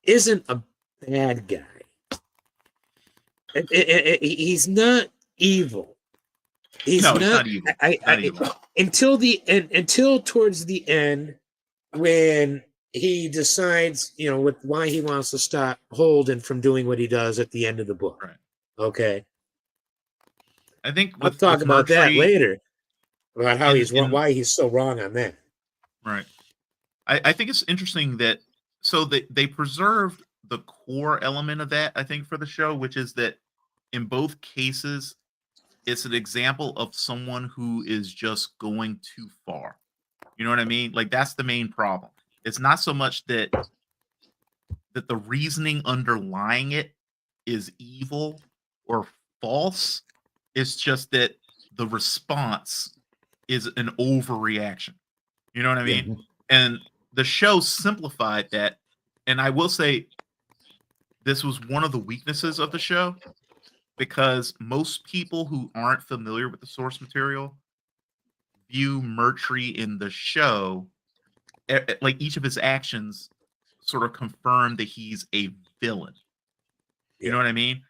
isn't a bad guy. He's not evil. He's not evil. Not evil. Until towards the end, when he decides, you know, with why he wants to stop Holden from doing what he does at the end of the book. Right. Okay. I think We'll talk about that later. About how why he's so wrong on that. Right. I think it's interesting that they preserved the core element of that, I think, for the show, which is that in both cases, it's an example of someone who is just going too far. You know what I mean? Like that's the main problem. It's not so much that the reasoning underlying it is evil or false. It's just that the response is an overreaction. You know what I mean? Yeah. And the show simplified that. And I will say this was one of the weaknesses of the show, because most people who aren't familiar with the source material view Murtry in the show, like each of his actions sort of confirm that he's a villain. You know what I mean?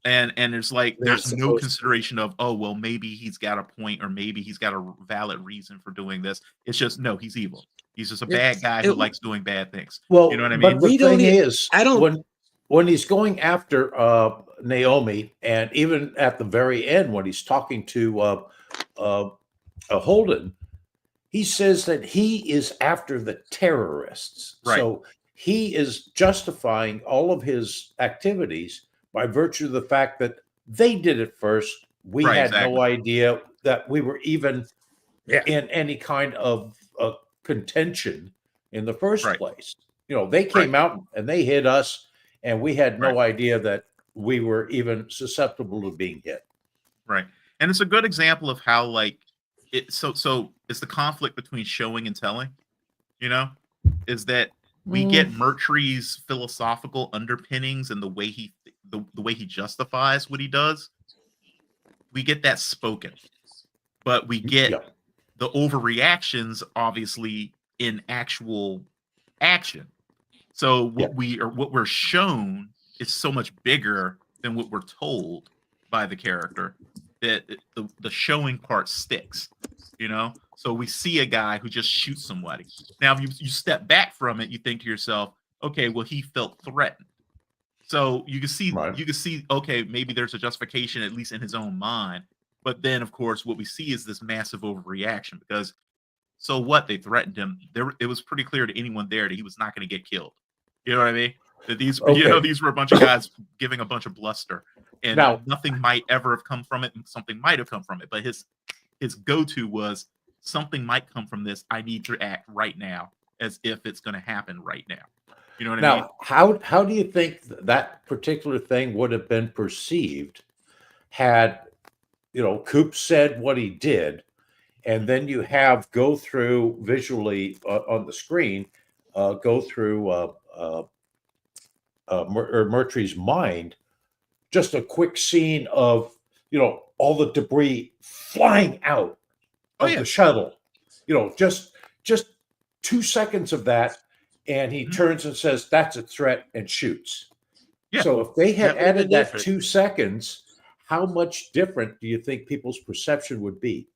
And there's like there's no consideration of, oh well, maybe he's got a point or maybe he's got a valid reason for doing this. It's just no, he's evil. He's just a bad guy who likes doing bad things. Well, you know what I mean? But the thing is, when he's going after Naomi, and even at the very end when he's talking to Holden, he says that he is after the terrorists. Right. So he is justifying all of his activities by virtue of the fact that they did it first. We had no idea that we were even in any kind of contention in the first place. You know, they came out and they hit us, and we had no idea that we were even susceptible to being hit. Right. And it's a good example of how, like, so it's the conflict between showing and telling, you know, is that we get Murtry's philosophical underpinnings and the way he justifies what he does. We get that spoken, but we get the overreactions obviously in actual action. So what we're shown is so much bigger than what we're told by the character, that the showing part sticks, you know? So we see a guy who just shoots somebody. Now, if you step back from it, you think to yourself, okay, well, he felt threatened. So you can see, okay, maybe there's a justification, at least in his own mind. But then, of course, what we see is this massive overreaction, because so what? They threatened him. It was pretty clear to anyone there that he was not going to get killed. You know what I mean? That these were a bunch of guys giving a bunch of bluster, and nothing might ever have come from it, and something might have come from it. But his go-to was, something might come from this. I need to act right now, as if it's going to happen right now. You know what I mean? Now, how do you think that particular thing would have been perceived had, you know, Coop said what he did, and then you have go through visually on the screen, go through Murtry's mind, just a quick scene of, all the debris flying out of the shuttle, just 2 seconds of that, and he turns and says, "That's a threat," and shoots. Yeah. So if they had That would've been added that different. 2 seconds, how much different do you think people's perception would be?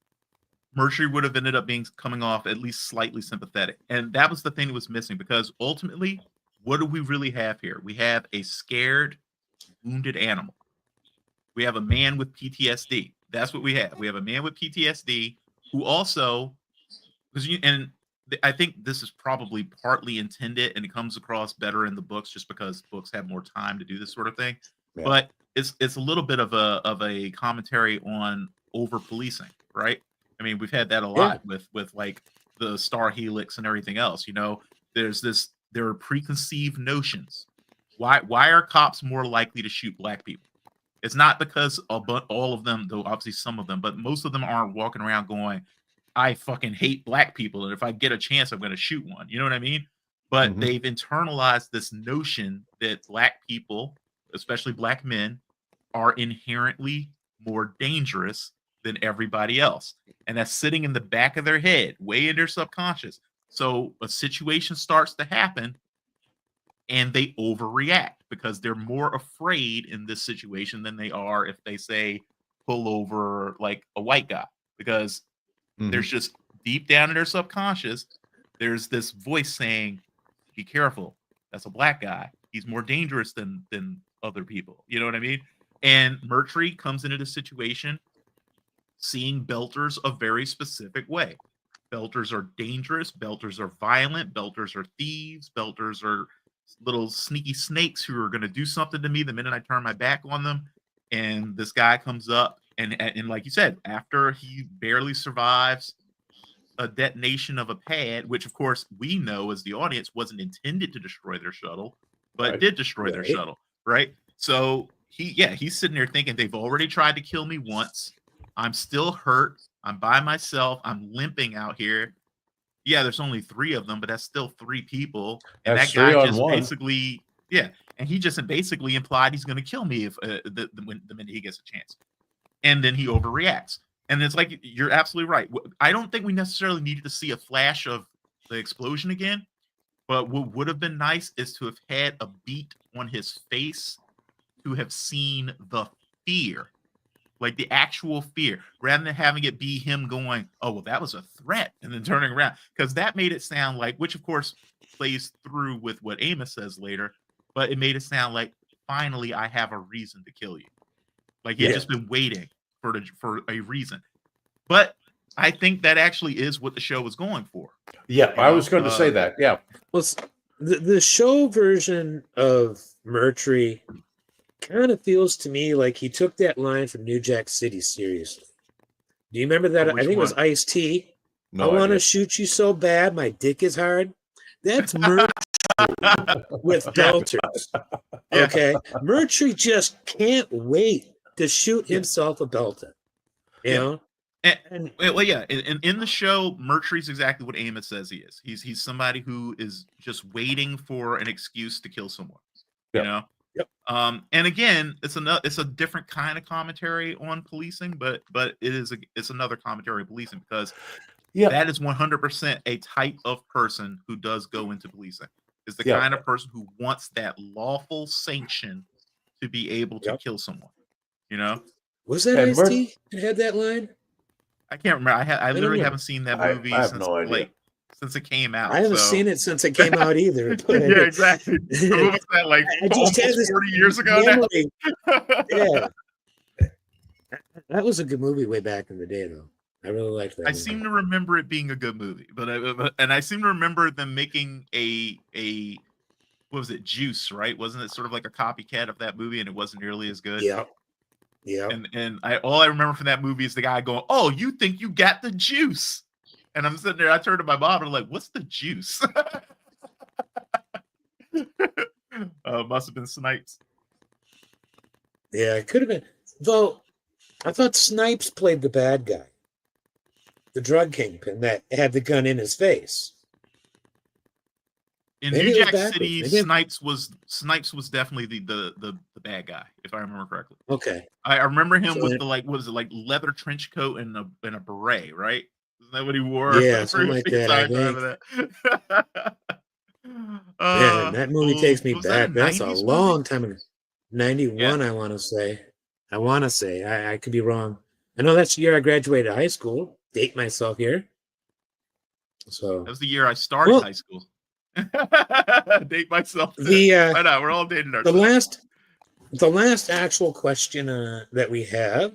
Mercury would have ended up coming off at least slightly sympathetic. And that was the thing that was missing, because ultimately, what do we really have here? We have a scared, wounded animal. We have a man with PTSD. That's what we have. We have a man with PTSD who also, and I think this is probably partly intended, and it comes across better in the books just because books have more time to do this sort of thing. Yeah. But it's a little bit of a commentary on over policing, right? I mean, we've had that a lot with like the Star Helix and everything else. There are preconceived notions. Why are cops more likely to shoot black people? It's not because all of them, though obviously some of them, but most of them aren't walking around going, "I fucking hate black people, and if I get a chance, I'm going to shoot one." You know what I mean? But they've internalized this notion that black people, especially black men, are inherently more dangerous than everybody else. And that's sitting in the back of their head, way in their subconscious. So a situation starts to happen and they overreact because they're more afraid in this situation than they are if they say pull over like a white guy, because there's just deep down in their subconscious, there's this voice saying, "Be careful. That's a black guy. He's more dangerous than other people." You know what I mean? And Mercury comes into the situation seeing belters a very specific way. Belters are dangerous. Belters are violent. Belters are thieves. Belters are little sneaky snakes who are going to do something to me the minute I turn my back on them. And this guy comes up, and like you said, after he barely survives a detonation of a pad, which of course we know as the audience wasn't intended to destroy their shuttle, but did destroy their shuttle, right? So he's sitting there thinking, they've already tried to kill me once. I'm still hurt. I'm by myself. I'm limping out here. Yeah, there's only 3 of them, but that's still 3 people. And That's that guy 3 on just 1. basically, and he just basically implied he's going to kill me if the minute he gets a chance. And then he overreacts. And it's like, you're absolutely right. I don't think we necessarily needed to see a flash of the explosion again, but what would have been nice is to have had a beat on his face, to have seen the fear, like the actual fear, rather than having it be him going, "Oh, well, that was a threat," and then turning around, because that made it sound like, which of course plays through with what Amos says later, but it made it sound like, finally I have a reason to kill you. Like he'd just been waiting for a reason. But I think that actually is what the show was going for. Yeah, I was going to say that. Yeah. Well, the show version of Mercury kind of feels to me like he took that line from New Jack City seriously. Do you remember that? I think it was Ice-T. No, I want to shoot you so bad, my dick is hard. That's Mercury with belters. Okay, Mercury just can't wait to shoot himself a belter. You know? And in the show, Mercury's exactly what Amos says he is. He's somebody who is just waiting for an excuse to kill someone. You know? Yep. And again, it's a different kind of commentary on policing, but it's another commentary on policing, because that is 100% a type of person who does go into policing. Is the kind of person who wants that lawful sanction to be able to kill someone. You know? Was that Ice-T that had that line? I can't remember. I literally haven't seen that movie since it came out. I haven't seen it since it came out either. Yeah, exactly. What was that, like almost 40 years ago now? Yeah. That was a good movie way back in the day, though. I really liked that. I seem to remember it being a good movie, but I seem to remember them making a what was it, Juice, right? Wasn't it sort of like a copycat of that movie, and it wasn't nearly as good? Yeah. Yeah. And all I remember from that movie is the guy going, "Oh, you think you got the juice?" And I'm sitting there, I turned to my mom and I'm like, "What's the juice?" Must have been Snipes. Yeah, it could have been. Though I thought Snipes played the bad guy. the drug kingpin that had the gun in his face. In Maybe New it was Jack backwards. City, Maybe Snipes was definitely the bad guy, if I remember correctly. Okay. I remember him So with then- the what was it, like leather trench coat and a beret, right? Isn't that what he wore? Yeah, something like that, I think. That. Man, that movie takes me was that a back. That's a 90s long movie? time ago. 91, I want to say. I could be wrong. I know that's the year I graduated high school. Date myself here. So That was the year I started high school. Date myself. Why not? We're all dating ourselves. The last actual question that we have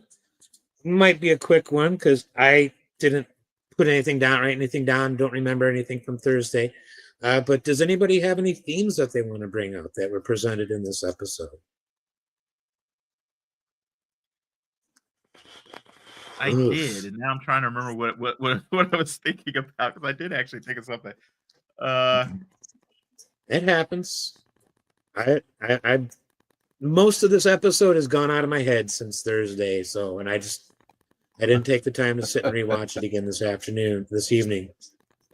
might be a quick one because I didn't put anything down, write anything down, don't remember anything from Thursday. But does anybody have any themes that they want to bring out that were presented in this episode? I did, and now I'm trying to remember what I was thinking about because I did actually think of something. It happens. I most of this episode has gone out of my head since Thursday, so I didn't take the time to sit and rewatch it again this evening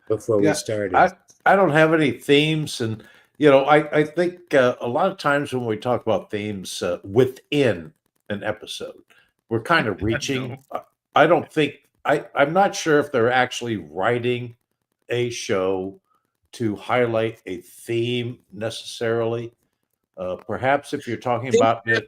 before we started. I don't have any themes, and I think a lot of times when we talk about themes within an episode, we're kind of reaching. I don't think I'm not sure if they're actually writing a show to highlight a theme necessarily. Perhaps if you're talking about an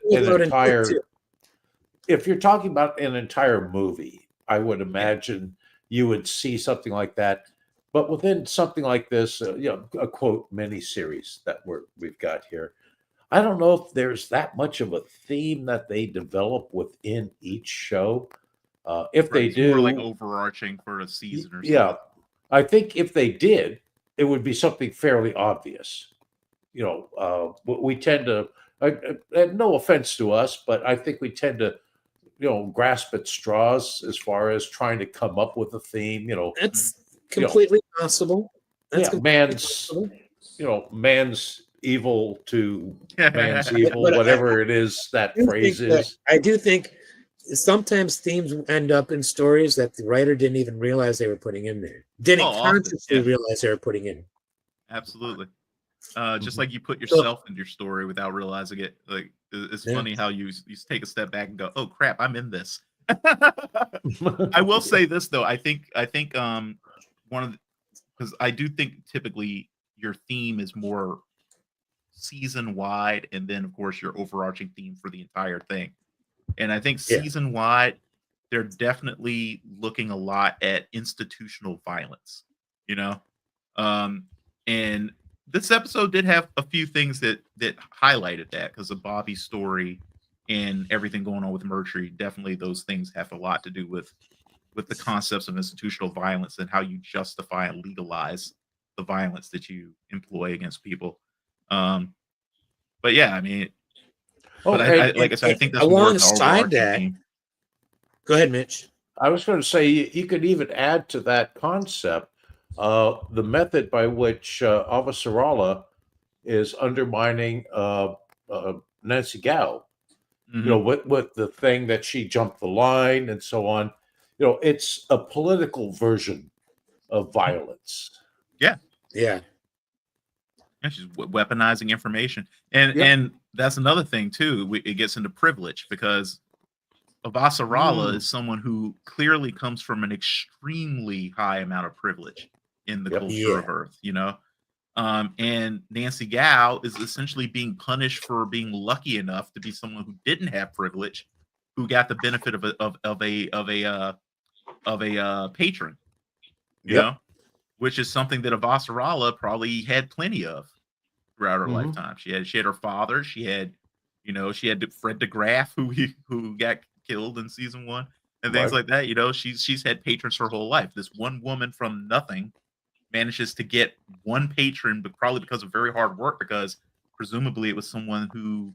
entire movie, I would imagine you would see something like that. But within something like this, a quote miniseries that we've got here, I don't know if there's that much of a theme that they develop within each show. If they do, more like overarching for a season or something. Yeah, I think if they did, it would be something fairly obvious. We tend to, no offense to us, but I think we tend to, grasp at straws as far as trying to come up with a theme. That's completely possible. That's man's evil to man's evil, whatever it is that phrase is. I do think sometimes themes end up in stories that the writer didn't even realize they were putting in there. Didn't consciously realize they were putting in. Absolutely. Just like you put yourself in your story without realizing it. Like it's funny how you take a step back and go, "Oh crap, I'm in this." I will say this though. I think because I do think typically your theme is more season wide, and then of course your overarching theme for the entire thing. And I think season wide, they're definitely looking a lot at institutional violence. And this episode did have a few things that highlighted that because of Bobby's story and everything going on with Mercury. Definitely those things have a lot to do with the concepts of institutional violence and how you justify and legalize the violence that you employ against people. But yeah, I mean, like I said, I think that's alongside that. Theme. Go ahead, Mitch. I was going to say you could even add to that concept the method by which Avasarala is undermining Nancy Gao. With the thing that she jumped the line and so on. It's a political version of violence. Yeah. Yeah. And she's weaponizing information. And that's another thing, too. It gets into privilege because Avasarala is someone who clearly comes from an extremely high amount of privilege in the culture of Earth, and Nancy Gao is essentially being punished for being lucky enough to be someone who didn't have privilege, who got the benefit of a patron, which is something that Avasarala probably had plenty of throughout her lifetime. She had her father, she had Fred DeGraff who got killed in season 1 and things like that. She's had patrons her whole life. This one woman from nothing manages to get one patron, but probably because of very hard work, because presumably it was someone who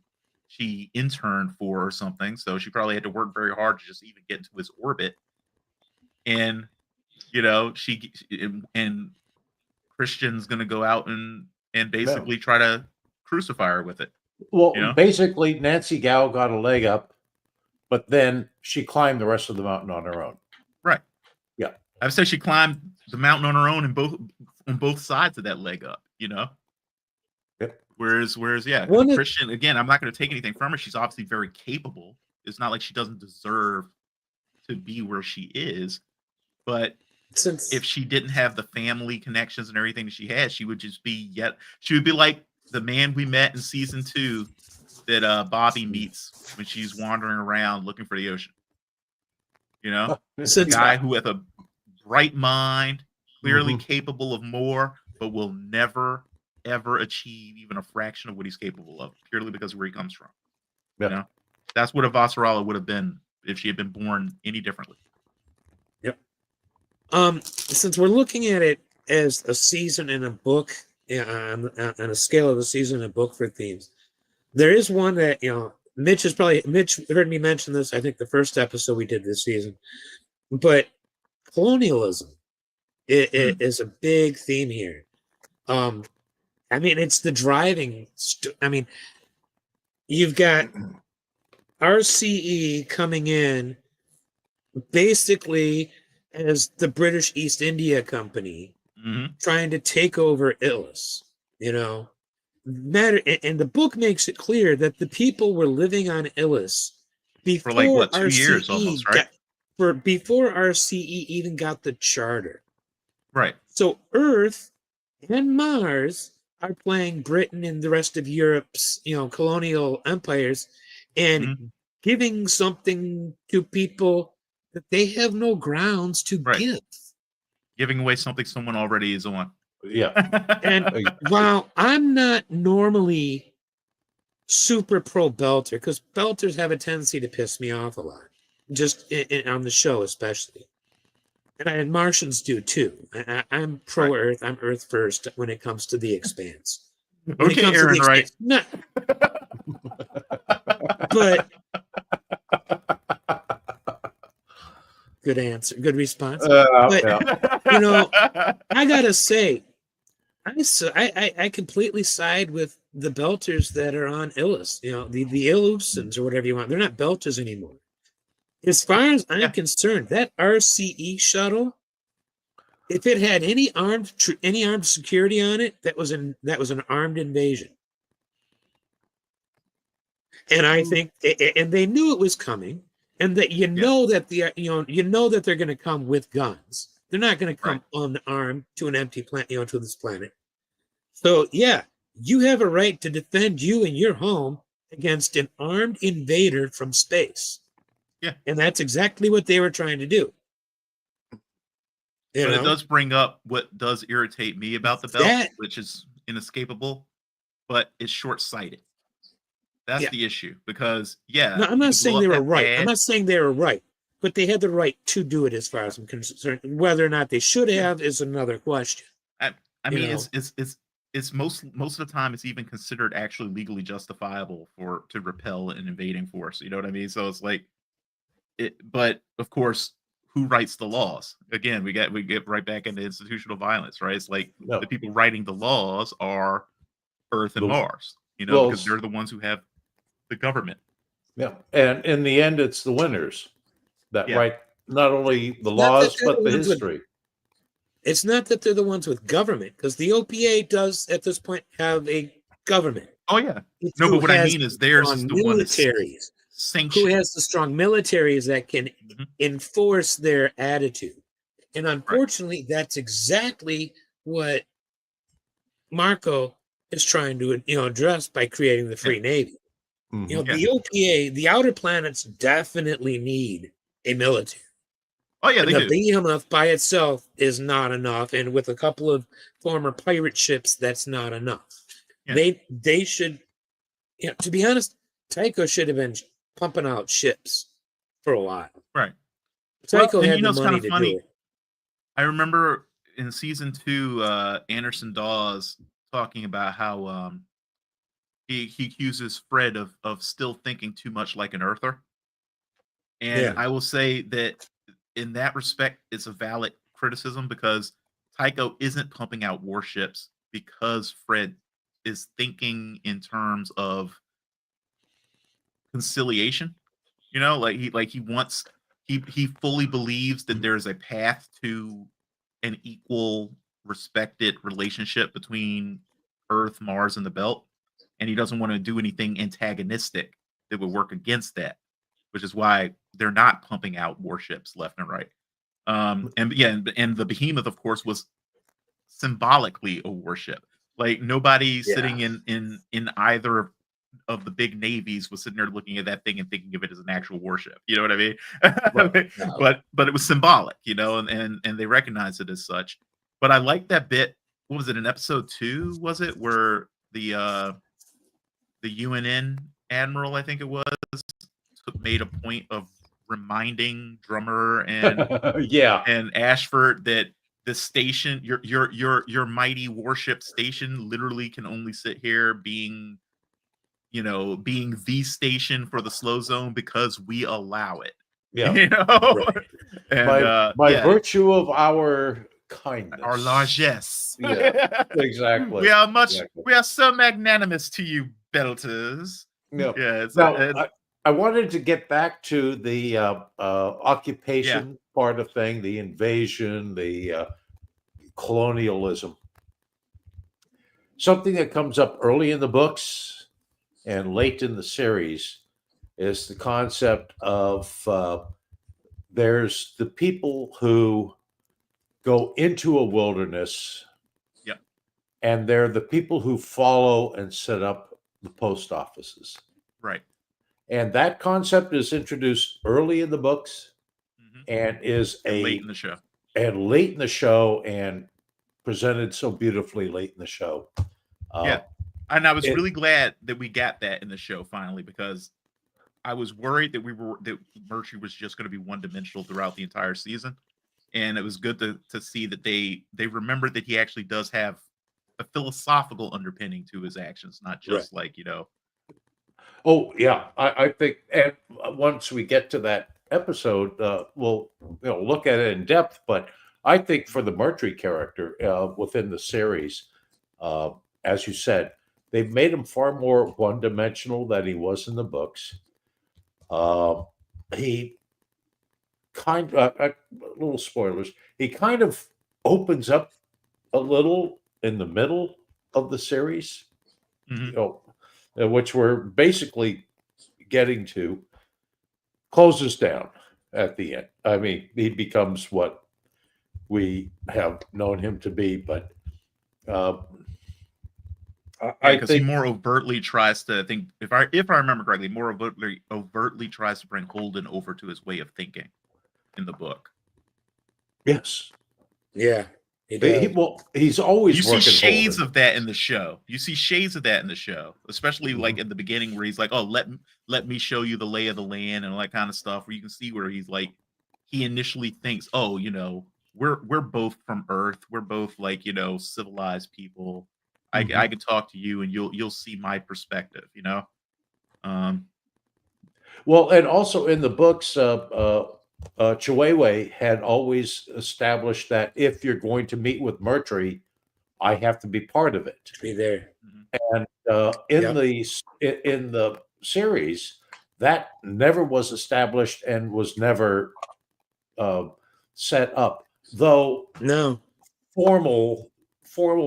she interned for or something. So she probably had to work very hard to just even get into his orbit. And and Christian's going to go out and basically try to crucify her with it. Well, basically Nancy Gao got a leg up, but then she climbed the rest of the mountain on her own. Right. Yeah. I would say she climbed the mountain on her own on both sides of that leg up, you know? Yep. Whereas, yeah, One of- Christian, again, I'm not going to take anything from her. She's obviously very capable. It's not like she doesn't deserve to be where she is. But if she didn't have the family connections and everything that she had, she would just be she would be like the man we met in season 2 that Bobby meets when she's wandering around looking for the ocean. You know, a guy who with a bright mind, clearly capable of more, but will never ever achieve even a fraction of what he's capable of, purely because of where he comes from. Yep. You know, that's what Avasarala would have been if she had been born any differently. Yep. Since we're looking at it as a season in a book, on a scale of a season in a book for themes, there is one that, you know, Mitch heard me mention this, I think the first episode we did this season, but colonialism is a big theme here. I mean, it's the driving. I mean, you've got RCE coming in basically as the British East India Company trying to take over Illis, you know. And the book makes it clear that the people were living on Illis before for like what, 2 RCE years almost, right? Before RCE even got the charter. Right. So Earth and Mars are playing Britain and the rest of Europe's, you know, colonial empires and giving something to people that they have no grounds to give. Giving away something someone already is on. Yeah. And while I'm not normally super pro Belter, because Belters have a tendency to piss me off a lot, just on the show especially. And Martians do too. I'm pro Earth. I'm Earth first when it comes to the Expanse. Okay, Aaron, right? No. But good answer, good response. But you know, I gotta say, I completely side with the Belters that are on Illis. You know, the Illusans or whatever you want. They're not Belters anymore. As far as I'm concerned, that RCE shuttle, if it had any armed security on it, that was an armed invasion. And I think, and they knew it was coming, and that you know that that they're going to come with guns. They're not going to come unarmed to an empty planet, you know, to this planet. So yeah, you have a right to defend you and your home against an armed invader from space. Yeah, and that's exactly what they were trying to do. But it does bring up what does irritate me about the belt, which is inescapable, but it's short-sighted. That's the issue, because no, I'm not saying they were right. I'm not saying they were right, but they had the right to do it, as far as I'm concerned. Whether or not they should have is another question. I mean, it's most of the time it's even considered actually legally justifiable to repel an invading force. You know what I mean? So it's like it, but of course, who writes the laws? Again, we get right back into institutional violence, right? It's like the people writing the laws are Earth and Mars, you know, because they're the ones who have the government. Yeah, and in the end, it's the winners that write not only the laws but the history. It's not that they're the ones with government, because the OPA does at this point have a government. Oh yeah, no, but what I mean is theirs is the one that's sanctioned. Who has the strong militaries that can enforce their attitude. And unfortunately, that's exactly what Marco is trying to address by creating the Free Navy. You know, the OPA, the outer planets definitely need a military. Oh yeah, they do. The Behemoth by itself is not enough, and with a couple of former pirate ships, that's not enough. Yeah. They should, to be honest, Tycho should have been pumping out ships for a while. Right. Tycho had the money to do it. I remember in season 2, Anderson Dawes talking about how he accuses Fred of still thinking too much like an Earther. And I will say that in that respect, it's a valid criticism, because Tycho isn't pumping out warships because Fred is thinking in terms of conciliation. You know, like he he fully believes that there's a path to an equal, respected relationship between Earth, Mars, and the Belt, and he doesn't want to do anything antagonistic that would work against that, which is why they're not pumping out warships left and right. And yeah, and the Behemoth, of course, was symbolically a warship. Like nobody sitting in either of the big navies was sitting there looking at that thing and thinking of it as an actual warship. You know what I mean? Right. But it was symbolic, you know, and they recognized it as such. But I like that bit. What was it in episode 2? Was it where the UNN admiral, I think it was, made a point of reminding Drummer and Yeah. and Ashford that the station, your mighty warship station, literally can only sit here being, you know, being the station for the slow zone because we allow it. Yeah. You know, Right. and by virtue of our kindness, our largesse. Yeah, exactly. We are Exactly. we are so magnanimous to you, Belters. Yeah. Yeah. Now, I wanted to get back to the occupation part of thing, the invasion, the colonialism. Something that comes up early in the books and late in the series is the concept of there's the people who go into a wilderness, and they're the people who follow and set up the post offices. Right. And that concept is introduced early in the books and is late in the show. And late in the show and presented so beautifully late in the show. And I was really glad that we got that in the show finally, because I was worried that that Mercury was just going to be one-dimensional throughout the entire season. And it was good to see that they remembered that he actually does have a philosophical underpinning to his actions, not just like, you know. Oh yeah, I think, and once we get to that episode, we'll look at it in depth. But I think for the Mercury character within the series, as you said, they've made him far more one-dimensional than he was in the books. He kind of little spoilers. He kind of opens up a little in the middle of the series, which we're basically getting to, closes down at the end. I mean, he becomes what we have known him to be, but I think he more overtly tries to think, if I remember correctly, more overtly tries to bring Holden over to his way of thinking in the book. Yes. Yeah. He's always you see shades Holden. of that in the show. You see shades of that in the show, especially like in the beginning where he's like, "Oh, let me show you the lay of the land," and all that kind of stuff. Where you can see where he's like, he initially thinks, "Oh, you know, we're both from Earth. We're both like, you know, civilized people. I can talk to you, and you'll see my perspective." You know. Well, and also in the books, Chiwewe had always established that if you're going to meet with Mercury, I have to be part of it. Be there. And in the series, that never was established and was never set up. Though formal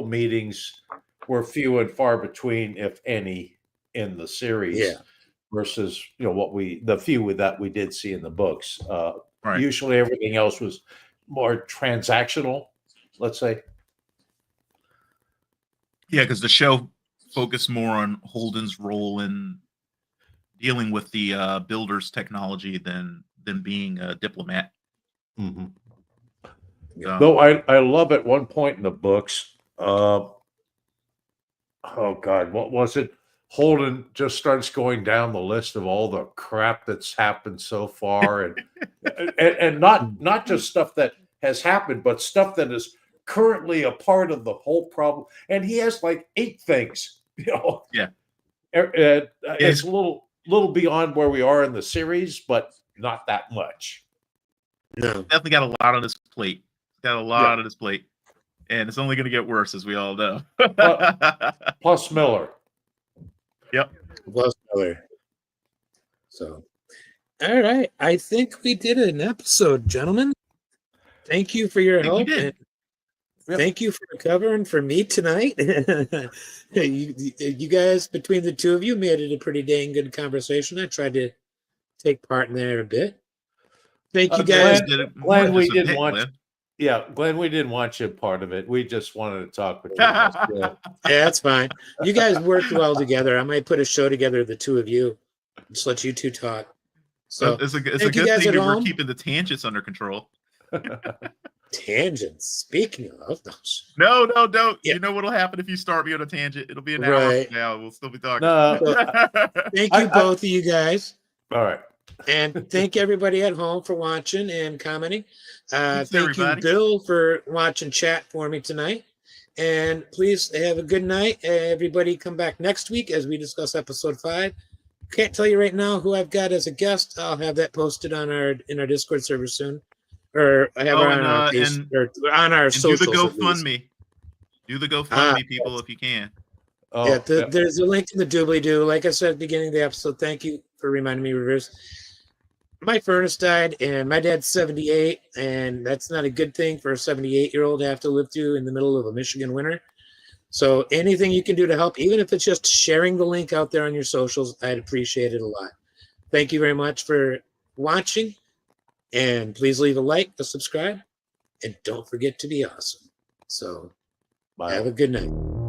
meetings were few and far between, if any, in the series. Yeah. Versus, you know, the few that we did see in the books. Usually everything else was more transactional, let's say. Yeah, because the show focused more on Holden's role in dealing with the builder's technology than being a diplomat. Though I love at one point in the books, oh God, what was it? Holden just starts going down the list of all the crap that's happened so far, and not just stuff that has happened, but stuff that is currently a part of the whole problem. And he has like 8 things, you know. Yeah, it's a little beyond where we are in the series, but not that much. No, definitely got a lot on his plate. Got a lot on his plate, and it's only going to get worse, as we all know. Plus Miller. Yep. Plus Miller. So, All right. I think we did an episode, gentlemen. Thank you for your I think we help. did. And Yep. thank you for covering for me tonight. You guys, between the two of you, made it a pretty dang good conversation. I tried to take part in there a bit. Thank you guys. Glenn, we Just a didn't bit, want. Glenn. Yeah, Glenn, we didn't want you part of it. We just wanted to talk with you. That's good. Yeah, that's fine. You guys worked well together. I might put a show together, the two of you. Just let you two talk. So It's a thank good you guys thing at that we're home. keeping the tangents under control. Tangents. Speaking of those. No, don't. Yeah. You know what'll happen if you start me on a tangent? It'll be an hour Right. from now. We'll still be talking. No, Thank you both of you guys. all right. And thank everybody at home for watching and commenting. Thanks, Thank everybody. you, Bill, for watching chat for me tonight. And please have a good night. Everybody come back next week as we discuss episode 5. Can't tell you right now who I've got as a guest. I'll have that posted on our Discord server soon. Or I have it on our face, or on our And do socials. the at least. GoFundMe. Do the GoFundMe, people, if you can. Oh, Yeah, there's a link in the doobly-doo. Like I said at the beginning of the episode, thank you for reminding me, Reverse. My furnace died, and my dad's 78, and that's not a good thing for a 78-year-old to have to live through in the middle of a Michigan winter. So anything you can do to help, even if it's just sharing the link out there on your socials, I'd appreciate it a lot. Thank you very much for watching, and please leave a like, a subscribe, and don't forget to be awesome. So bye. have a good night.